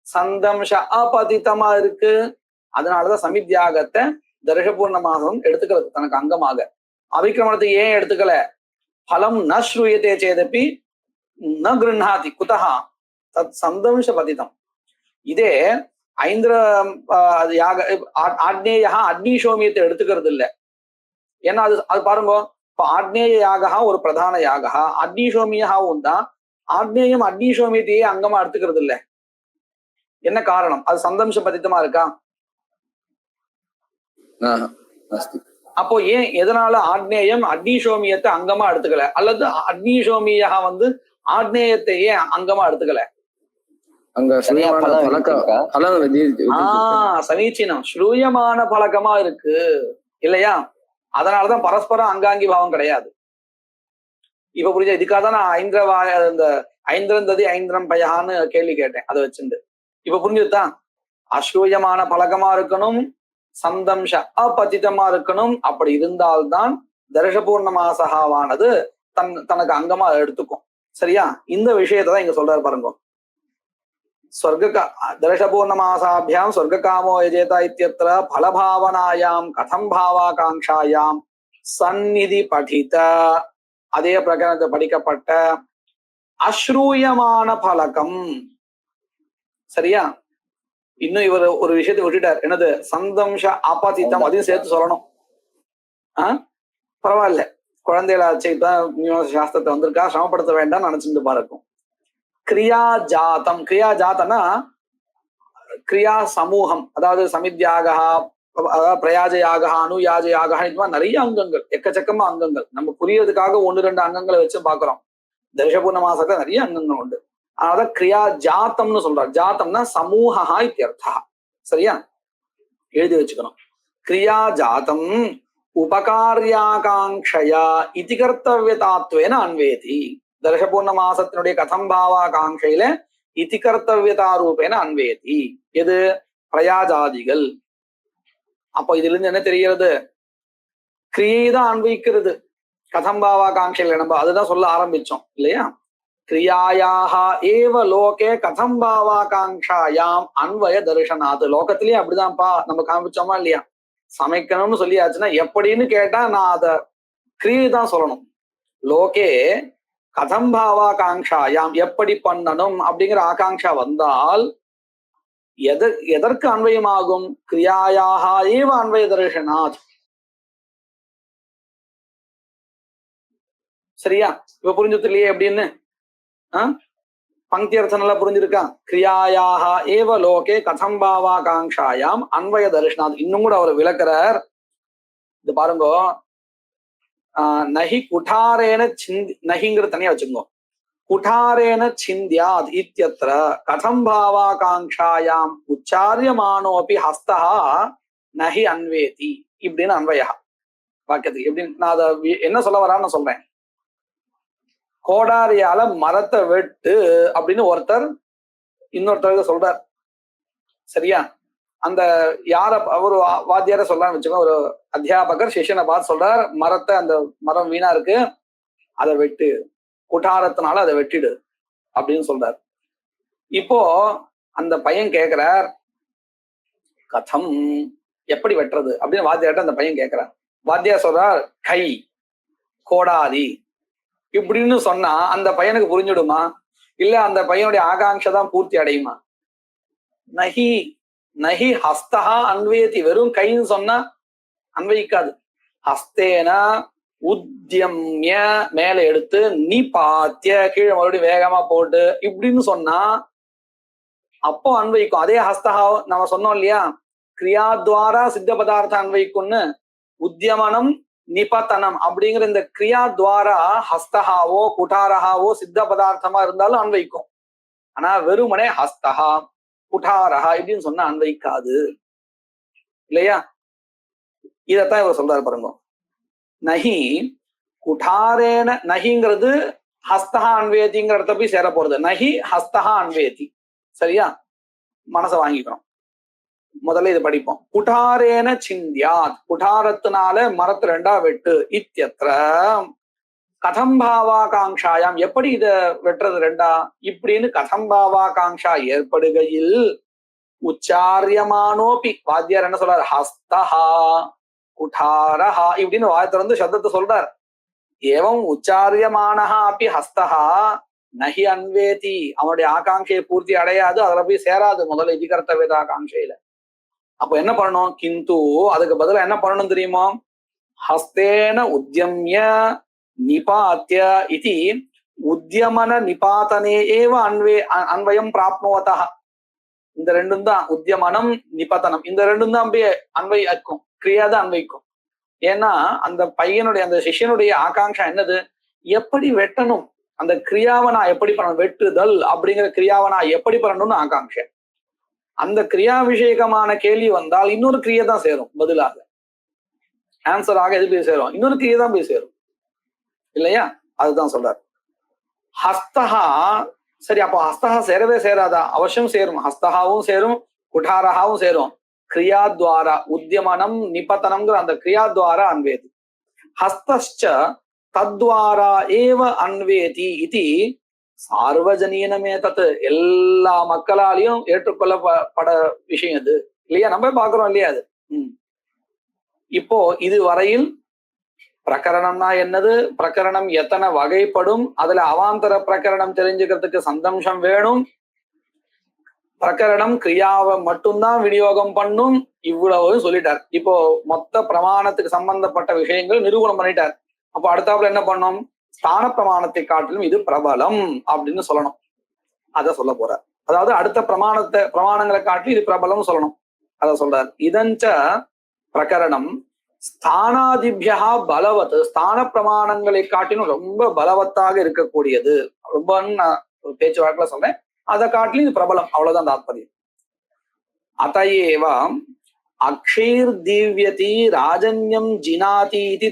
சந்தம்ச அபதிதமா இருக்கு. அதனாலதான் சமித்யாகத்தை தர்ஷபூர்ண மாசம் எடுத்துக்கிறது தனக்கு அங்கமாக. அபிக்கிரமணத்தை ஏன் எடுத்துக்கல? பலம் ந ஸ்ரூயத்தே சேதப்பி ந கிருண்ணாதி குதஹா தத் சந்தம்ச பதிதம். இதே ஐந்திர யாக ஆக்னேயா அக்னிஷோமியத்தை எடுத்துக்கிறது இல்லை. ஏன்னா அது பாருங்க, இப்ப ஆக்னேய யாகா ஒரு பிரதான யாகா, அக்னிஷோமியாவும் தான். ஆக்னேயம் அக்னிஷோமியத்தையே அங்கமா எடுத்துக்கிறது இல்லை. என்ன காரணம்? அது சந்தம்ச பதித்தமா இருக்கா? அப்போ ஏன், எதனால ஆக்னேயம் அக்னிஷோமியத்தை அங்கமா எடுத்துக்கல? அல்லது அக்னிஷோமியா ஆக்னேயத்தையே அங்கமா எடுத்துக்கல? சமீச்சீனம், ஸ்ரூயமான பழக்கமா இருக்கு இல்லையா? அதனாலதான் பரஸ்பரம் அங்காங்கி பாவம் கிடையாது. இப்ப புரிஞ்சா? இதுக்காக தான் நான் இந்த ஐந்திரந்ததி ஐந்திரம் பயான்னு கேள்வி கேட்டேன், அதை வச்சுட்டு. இப்ப புரிஞ்சுதான்? அஸ்ரூயமான பழக்கமா இருக்கணும், சந்தம்ச அபதிதமா இருக்கணும். அப்படி இருந்தால்தான் தர்ஷபூர்ண மாசகாவானது தனக்கு அங்கமா எடுத்துக்கும். சரியா? இந்த விஷயத்தை தான் இங்க சொல்றாரு பாருங்க. தர்ஷபூர்ண மாசாபியாம் சொர்க்க காமோ யஜேதா இத்யத்ர பலபாவனாயாம் கதம் பாவாகாங்காயாம் சந்நிதி படித்த, அதே பிரகரணத்தை படிக்கப்பட்ட அஸ்ரூயமான பழக்கம். சரியா? இன்னும் இவர் ஒரு விஷயத்தை விட்டுட்டார், என்னது? சந்தம்ச அபதிதம், அதையும் சேர்த்து சொல்லணும். பரவாயில்ல, குழந்தைகளாச்சு இப்பதான் சாஸ்திரத்தை வந்திருக்கா, சிரமப்படுத்த வேண்டாம் நினைச்சுட்டு பாருக்கும். கிரியா ஜாத்தம், கிரியா ஜாத்தம்னா கிரியா சமூகம், அதாவது சமித்யாகா, பிரயாஜ யாகா, அனுயாஜ யாகா, இது மாதிரி நிறைய அங்கங்கள், எக்கச்சக்கமா அங்கங்கள். நம்ம புரியறதுக்காக 1-2 அங்கங்களை வச்சு பாக்குறோம். தர்ஷபூர்ண மாசத்துல நிறைய அங்கங்கள் உண்டு. அதனாலதான் கிரியா ஜாத்தம்னு சொல்றாரு. ஜாத்தம்னா சமூகா இத்தியர்த்தா. சரியா? எழுதி வச்சுக்கணும். கிரியா ஜாத்தம் உபகாரியாகாங்ஷயா இதி கர்த்தவியதாத்வேன அன்வேதி. தர்ஷபூர்ண மாசத்தினுடைய கதம் பாவாகாங்கையில இதி கர்த்தவியதா ரூபேன அன்வேதி. எது? பிரயாஜாதிகள். அப்போ இதுல இருந்து என்ன தெரிகிறது? கிரியை தான் அன்வைக்கிறது கதம் பாவாகாங்கையில. நம்ம அதுதான் சொல்ல ஆரம்பிச்சோம் இல்லையா? கிரியாயாக ஏவ லோகே கதம் பாவாகாங்காயாம் அன்வய தர்ஷனாது. லோகத்திலேயே அப்படிதான்ப்பா நம்ம காமிச்சோமா இல்லையா? சமைக்கணும்னு சொல்லியாச்சுன்னா எப்படின்னு கேட்டா நான் அத கிரியை தான் சொல்லணும். லோகே கதம் பாவாகாங்காயாம், எப்படி பண்ணணும் அப்படிங்கிற ஆகாங்ஷா வந்தால் எதற்கு அன்வயமாகும்? கிரியாயாக ஏவ அன்வய தர்ஷனாத். சரியா? இப்ப புரிஞ்சுது இல்லையே எப்படின்னு? பங்கி அர்த்தம் நல்லா புரிஞ்சிருக்கா? கிரியாயாக ஏவ லோகே கதம் பாவாகாங்காயாம் அன்வய தர்ஷனாத். இன்னும் கூட அவர் விளக்குறார். இது பாருங்க, நஹி குட்டாரேன சிந்தி, நஹிங்கிறது தனியா வச்சுக்கோ. குட்டாரேன சிந்தியாத் இத்யத்ர கதம் பாவாகாங்காயாம் உச்சாரியமானோபி ஹஸ்தா நஹி அன்வேதி இப்படின்னு அன்வயா வாக்கியத்துக்கு. எப்படின்னு நான் அதை என்ன சொல்ல வரான்னு சொல்றேன். கோடாரியால மரத்தை வெட்டு அப்படின்னு ஒருத்தர் இன்னொருத்தருக்கு சொல்றார். சரியா? அந்த யார ஒரு வாத்தியார சொல்றான்னு வச்சுக்கோ. ஒரு அத்தியாபகர் சிஷ்யனை பார்த்து சொல்றார், மரத்தை, அந்த மரம் வீணா இருக்கு, அதை வெட்டு, குட்டாரத்தினால அதை வெட்டிடு அப்படின்னு சொல்றார். இப்போ அந்த பையன் கேட்கிறார், கதம், எப்படி வெட்டுறது அப்படின்னு வாத்தியார்ட்ட அந்த பையன் கேட்கிறார். வாத்தியார் சொல்றார், கை, கோடாரி இப்படின்னு சொன்னா அந்த பையனுக்கு புரிஞ்சுடுமா? இல்ல அந்த பையனுடைய ஆகாங்ஷை தான் பூர்த்தி அடையுமா? நஹி நஹி ஹஸ்தஹா அன்வேதி. வெறும் கைன்னு சொன்னா அன்வயிக்காது. ஹஸ்தேன உத்தியம்ய மேல எடுத்து, நிபாத்திய கீழே மறுபடியும் வேகமா போட்டு இப்படின்னு சொன்னா அப்போ அன்வயிக்கும். அதே ஹஸ்தஹா நம்ம சொன்னோம் இல்லையா, கிரியாத்வாரா சித்த பதார்த்தம் அன்வயிக்கும்னு. உத்தியமனம் நிபத்தனம் அப்படிங்கிற இந்த கிரியாத்வாரா ஹஸ்தஹாவோ குட்டாரஹாவோ சித்த பதார்த்தமா இருந்தாலும் அன்வைக்கும். ஆனா வெறுமனே ஹஸ்தஹா குட்டாரஹா இப்படின்னு சொன்னா அன்வைக்காது இல்லையா? இதத்தான் இவர் சொல்றாரு பாருங்க. நஹி குட்டாரேன, நஹிங்கிறது ஹஸ்தஹா அன்வேதிங்கிற இடத்த போய் சேர போறது. நஹி ஹஸ்தஹா அன்வேதி. சரியா? மனசை வாங்கிக்கிறோம். முதல்ல இது படிப்போம். குட்டாரேன சிந்தியாத், குட்டாரத்தினால மரத்து ரெண்டா வெட்டு. இத்தியத்ர கதம் பாவாகாங்காயாம், எப்படி இத வெட்டுறது ரெண்டா இப்படின்னு கதம் பாவாகாங்ஷா ஏற்படுகையில் உச்சாரியமானோபி, வாத்தியார் என்ன சொல்றாரு, ஹஸ்தஹா குட்டாரஹா இப்படின்னு வாய் திறந்து சப்தத்தை சொல்றார். ஏவம் உச்சாரியமானஹா அப்படி ஹஸ்தஹா நஹி அன்வேதி, அவனுடைய ஆகாங்கையை பூர்த்தி அடையாது, அதுல போய் சேராது முதல்ல இதிகர்த்த வேதாகாங்கையில. அப்போ என்ன பண்ணணும்? கிந்து அதுக்கு பதிலா என்ன பண்ணணும் தெரியுமோ? ஹஸ்தேன உத்தியம்ய நிபாத்திய இதி உத்தியமன நிபாத்தனே ஏவ அன்வயம் பிராப்னுவதா. இந்த ரெண்டும் தான், உத்தியமனம் நிபத்தனம், இந்த ரெண்டும் தான் அப்படியே அன்வைக்கும், கிரியாதான் அன்வைக்கும். ஏன்னா அந்த பையனுடைய, அந்த சிஷ்யனுடைய ஆகாங்ஷா என்னது? எப்படி வெட்டணும், அந்த கிரியாவை நான் எப்படி பண்ணணும், வெட்டுதல் அப்படிங்கிற கிரியாவை நான் எப்படி பண்ணணும்னு ஆகாங்ஷை. அந்த கிரியா விஷயகமான கேள்வி வந்தால் இன்னொரு கிரியை தான் சேரும் பதிலாக. ஆன்சராக எது போய் சேரும்? இன்னொரு கிரியை தான் போய் சேரும் இல்லையா? அதுதான் சொல்றாரு. ஹஸ்தஹா, சரி அப்போ ஹஸ்தஹா சேரவே சேராதா? அவசியம் சேரும். ஹஸ்தஹாவும் சேரும், குட்டாரஹாவும் சேரும். கிரியாத்வாரா உத்தியமனம் நிபத்தனம்ங்கிற அந்த கிரியாத்வாரா அன்வேதி. ஹஸ்தஸ்ச தத்வாரா ஏவ அன்வேதி இது சார்வஜனீனமே தத்து, எல்லா மக்களாலையும் ஏற்றுக்கொள்ளப்பட விஷயம் இது இல்லையா? நம்ம பாக்குறோம் இல்லையா அது. இப்போ இது வரையில் பிரகரணம்னா என்னது, பிரகரணம் எத்தனை வகைப்படும், அதுல அவாந்தர பிரகரணம் தெரிஞ்சுக்கிறதுக்கு சந்தம்சம் வேணும், பிரகரணம் கிரியாவை மட்டும்தான் விநியோகம் பண்ணும், இவ்வளவு சொல்லிட்டார். இப்போ மொத்த பிரமாணத்துக்கு சம்பந்தப்பட்ட விஷயங்கள் நிரூபணம் பண்ணிட்டார். அப்போ அடுத்தாப்புல என்ன பண்ணோம்? ஸ்தான பிரமாணத்தை காட்டிலும் இது பிரபலம் அப்படின்னு சொல்லணும். அத சொல்ல போறார். அதாவது அடுத்த பிரமாணங்களை காட்டிலும் இது பிரபலம் சொல்லணும். அத சொல்றார். இதஞ்ச பிரகரணம் ஸ்தானாதிபியா பலவத், ஸ்தான பிரமாணங்களை காட்டிலும் ரொம்ப பலவத்தாக இருக்கக்கூடியது. ரொம்ப நான் பேச்சு வழக்கில் சொல்றேன், அதை காட்டிலும் இது பிரபலம், அவ்வளவுதான் தாத்பரியம். அதையேவ அக்ஷீர் திவ்யதி ராஜன்யம் ஜினாதி இது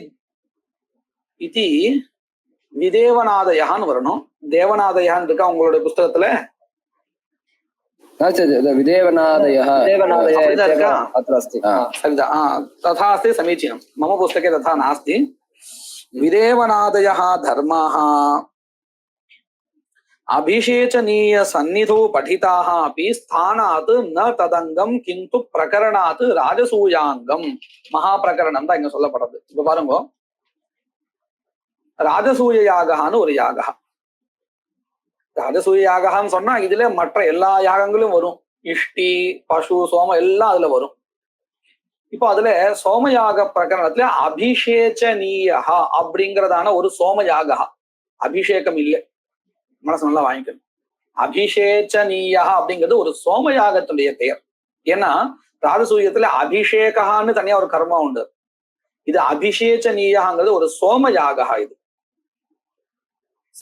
விதேவநாதயான்னு வரணும். தேவநாதயான்னு இருக்கா உங்களுடைய புஸ்தகத்துல? तथा अस्ति समीचीनं, मम पुस्तके तथा नास्ति. विदेवनादयः धर्माः अभिषेचनीय सन्निधौ पठिताः अपि स्थानात् न तदंगम किन्तु प्रकरणात् राजसूयाङ्गम. महाप्रकरणம் தான் இங்க சொல்லப்படுறது. இப்ப பாருங்க, ராஜசூய யாகன்னு ஒரு யாகம். ராஜசூய யாகம்னு சொன்னா இதுல மற்ற எல்லா யாகங்களும் வரும். இஷ்டி, பசு, சோம எல்லாம் அதுல வரும். இப்போ அதுல சோமயாக பிரகரணத்துல அபிஷேச்சனீயா அப்படிங்கிறதான ஒரு சோமயாக, அபிஷேகம் இல்லை, மனசு நல்லா வாங்கிக்கணும். அபிஷேச்சனீயா அப்படிங்கிறது ஒரு சோமயாகத்துடைய பெயர். ஏன்னா ராஜசூயத்துல அபிஷேகான்னு தனியா ஒரு கர்மா உண்டு. இது அபிஷேச்சனீயாங்கிறது ஒரு சோமயாக. இது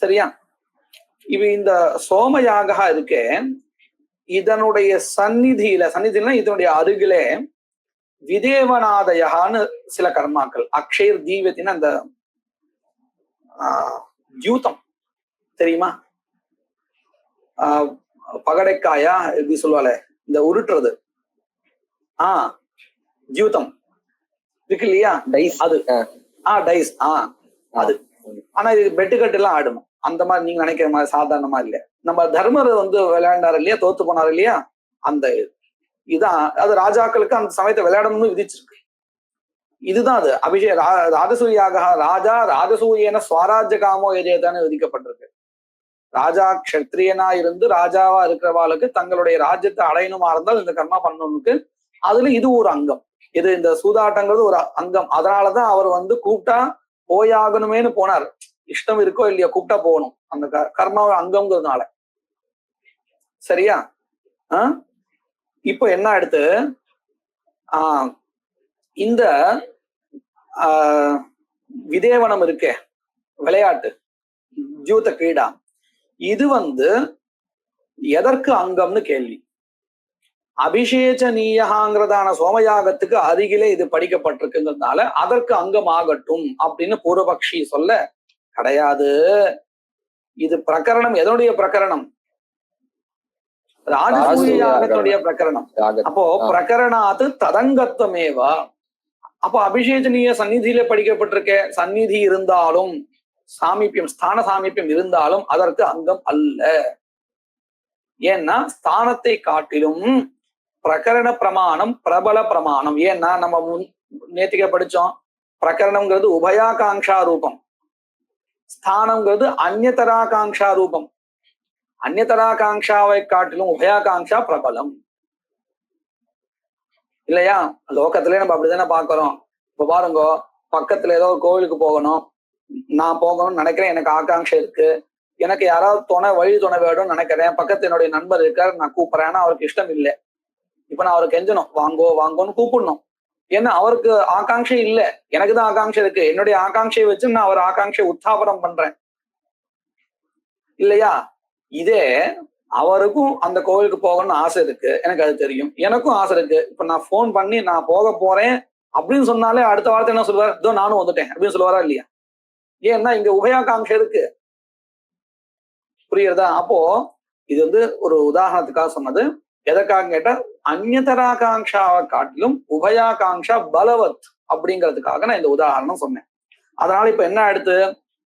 சரியா? இது இந்த சோமயாக இருக்கே, இதனுடைய சந்நிதியில இதனுடைய அருகிலே விதேவநாதயான்னு சில கர்மாக்கள், அக்ஷயர் தீவத்தின்னு அந்த தியூதம் தெரியுமா? பகடைக்காயா எப்படி சொல்லுவாளே, இந்த உருட்டுறது, தியூதம் இருக்கு இல்லையா, டைஸ். அது டைஸ். அது ஆனா இது பெட்டுக்கட்டு எல்லாம் ஆடுமா, அந்த மாதிரி நீங்க நினைக்கிற மாதிரி சாதாரணமா இல்லையா. நம்ம தர்மர் விளையாண்டாரு இல்லையா, தோத்து போனாரு இல்லையா, அந்த இதான் அது ராஜாக்களுக்கு அந்த சமயத்தை விளையாடணும்னு விதிச்சிருக்கு. இதுதான் அது அபிஷேக ராஜசூயாக. ராஜா ராஜசூயன ஸ்வராஜ்ய காமோ எதேதான்னு விதிக்கப்பட்டிருக்கு. ராஜா க்ஷத்ரியனா இருந்து ராஜாவா இருக்கிறவாளுக்கு தங்களுடைய ராஜ்யத்தை அடையணுமா இருந்தால் இந்த கர்மா பண்ணணும்னுக்கு அதுல இது ஒரு அங்கம். இது இந்த சூதாட்டங்கிறது ஒரு அங்கம். அதனாலதான் அவர் கூப்பிட்டா போயாகணுமேனு போனார். இஷ்டம் இருக்கோ இல்லையா, கூப்பிட்டா போகணும், அந்த கர்மாவை அங்கம்ங்கிறதுனால. சரியா? இப்போ என்ன அடுத்து, இந்த விதேவனம் இருக்கே, விளையாட்டு, ஜூத கிரீடா, இது எதற்கு அங்கம்னு கேள்வி. அபிஷேச்சனீயங்கிறதான சோமயாகத்துக்கு அருகிலே இது படிக்கப்பட்டிருக்குங்கிறதுனால அதற்கு அங்கம் ஆகட்டும் அப்படின்னு பூர்வபக்ஷி சொல்ல, கிடையாது. இது பிரகரணம் எதனுடைய பிரகரணம்? ராஜசூயாகத்துடைய பிரகரணம். அப்போ பிரகரணாத்து ததங்கத்துவமேவா. அப்போ அபிஷேச்சனீய சந்நிதியில படிக்கப்பட்டிருக்க, சந்நிதி இருந்தாலும் சாமீபியம், ஸ்தான சாமீபியம் இருந்தாலும் அதற்கு அங்கம் அல்ல. ஏன்னா ஸ்தானத்தை காட்டிலும் பிரகரண பிரமாணம் பிரபல பிரமாணம். ஏன்னா நம்ம நேத்திக்க படிச்சோம், பிரகரணம்ங்கிறது உபயாகாங்ஷா ரூபம், ஸ்தானம்ங்கிறது அந்நியதராகாங்ஷா ரூபம். அந்நியதராகாங்ஷாவை காட்டிலும் உபயாகாங்ஷா பிரபலம் இல்லையா? லோகத்திலே நம்ம அப்படித்தானே பாக்குறோம். இப்ப பாருங்க, பக்கத்துல ஏதோ ஒரு கோவிலுக்கு போகணும், நான் போகணும்னு நினைக்கிறேன், எனக்கு ஆகாங்ஷை இருக்கு, எனக்கு யாராவது வழி துணை வேணும்னு நினைக்கிறேன், பக்கத்து என்னுடைய நண்பர் இருக்காரு, நான் கூப்பிடுறேன், ஆனா அவருக்கு இஷ்டம் இல்லை. இப்ப நான் அவருக்கு கெஞ்சணும், வாங்கோ வாங்கோன்னு கூப்பிடணும். ஏன்னா அவருக்கு ஆகாங்ஷை இல்லை, எனக்கு தான் ஆகாங்ஷை இருக்கு. என்னுடைய ஆகாங்ஷையை வச்சு நான் அவர் ஆகாங்ஷை உத்தாபனம் பண்றேன் இல்லையா? இதே அவருக்கும் அந்த கோவிலுக்கு போகணும்னு ஆசை இருக்கு, எனக்கு அது தெரியும், எனக்கும் ஆசை இருக்கு. இப்ப நான் போன் பண்ணி நான் போக போறேன் அப்படின்னு சொன்னாலே அடுத்த வார்த்தை என்ன சொல்லுவார், இதோ நானும் வந்துட்டேன் அப்படின்னு சொல்லுவாரா இல்லையா? ஏன்னா இங்க உபயாகாங்ஷை இருக்கு. புரியுறதா? அப்போ இது ஒரு உதாரணத்துக்காக சொன்னது. எதற்காக கேட்டா, அந்நியதராகாங்ஷாவை காட்டிலும் உபயாகாங்ஷா பலவத் அப்படிங்கிறதுக்காக நான் இந்த உதாரணம் சொன்னேன். அதனால இப்ப என்ன அடுத்து,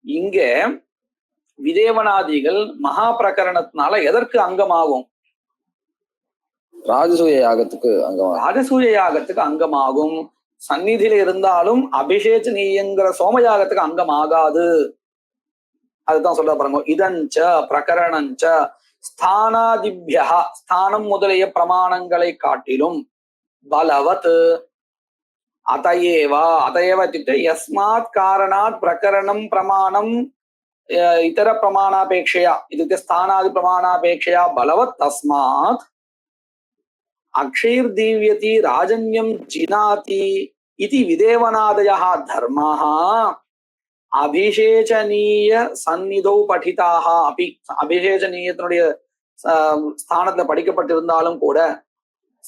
இங்கே விதேவனாதிகள் மகா பிரகரணத்தினால எதற்கு அங்கமாகும்? ராஜசூய யாகத்துக்கு அங்கமாகும். ராஜசூய யாகத்துக்கு அங்கமாகும். சந்நிதியில இருந்தாலும் அபிஷேச்சனீயங்கிற சோமயாகத்துக்கு அங்கம் ஆகாது. அதுதான் சொல்ல பாருங்க. இதஞ்ச பிரகரணஞ்ச ஸ்தானாதிபியா, ஸ்தானம் முதலிய பிரமாணங்களை காட்டிலும் பலவத் அதையேவா, அதையேவ இत्युक्ते யஸ்மாத் காரணாத் பிரகரணம் பிரமாணம் இதர பிரமாணாபேட்சையா, இत्युक्ते ஸ்தானாதி பிரமாணாபேட்சையா பலவத் தஸ்மாத் அக்ஷைர் தீவ்யதி ராஜன்யம் ஜினாதி இதி விதேவனாதயः தர்மாः அபிஷேச்சனீய சந்நிதௌ படிதாக அப்படி, அபிஷேச்சனீயத்தினுடைய ஸ்தானத்துல படிக்கப்பட்டிருந்தாலும் கூட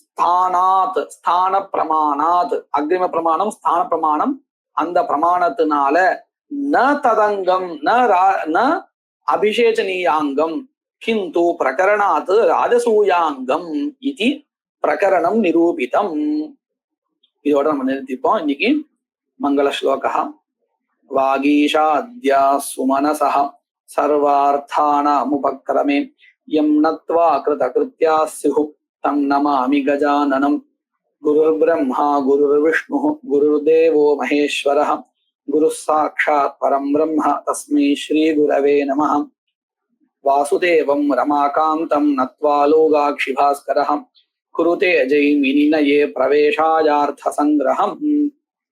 ஸ்தானாத், ஸ்தான பிரமாணாத், அக்ரிம பிரமாணம் ஸ்தான பிரமாணம், அந்த பிரமாணத்தினால ந ததங்கம் ந அபிஷேச்சனீயாங்கம் கிந்து பிரகரணாத் ராஜசூயாங்கம் இது பிரகரணம் நிரூபிதம். இதோட நம்ம நிறுத்திப்போம் இன்னைக்கு. மங்கள ஸ்லோகா. வாகீஷாத்யா சுமனசஹ சர்வார்த்தானாமுபக்ரமே யம் நத்வா கிருதகிருத்யா ஸ்யுஹு தம் நமாமி கஜானனம். குருர் பிரம்மா குருர் விஷ்ணு குருர்தேவோ மகேஸ்வரः குரு சாட்சாத் பரம் பிரம்ம தஸ்மை ஸ்ரீ குரவே நமः. வாசுதேவம் ரமாகாந்தம் நத்வா லோகாக்ஷி பாஸ்கரஹம் குருதே ஜெய்மினினயே பிரவேசாயார்த்த சங்கிரகம்.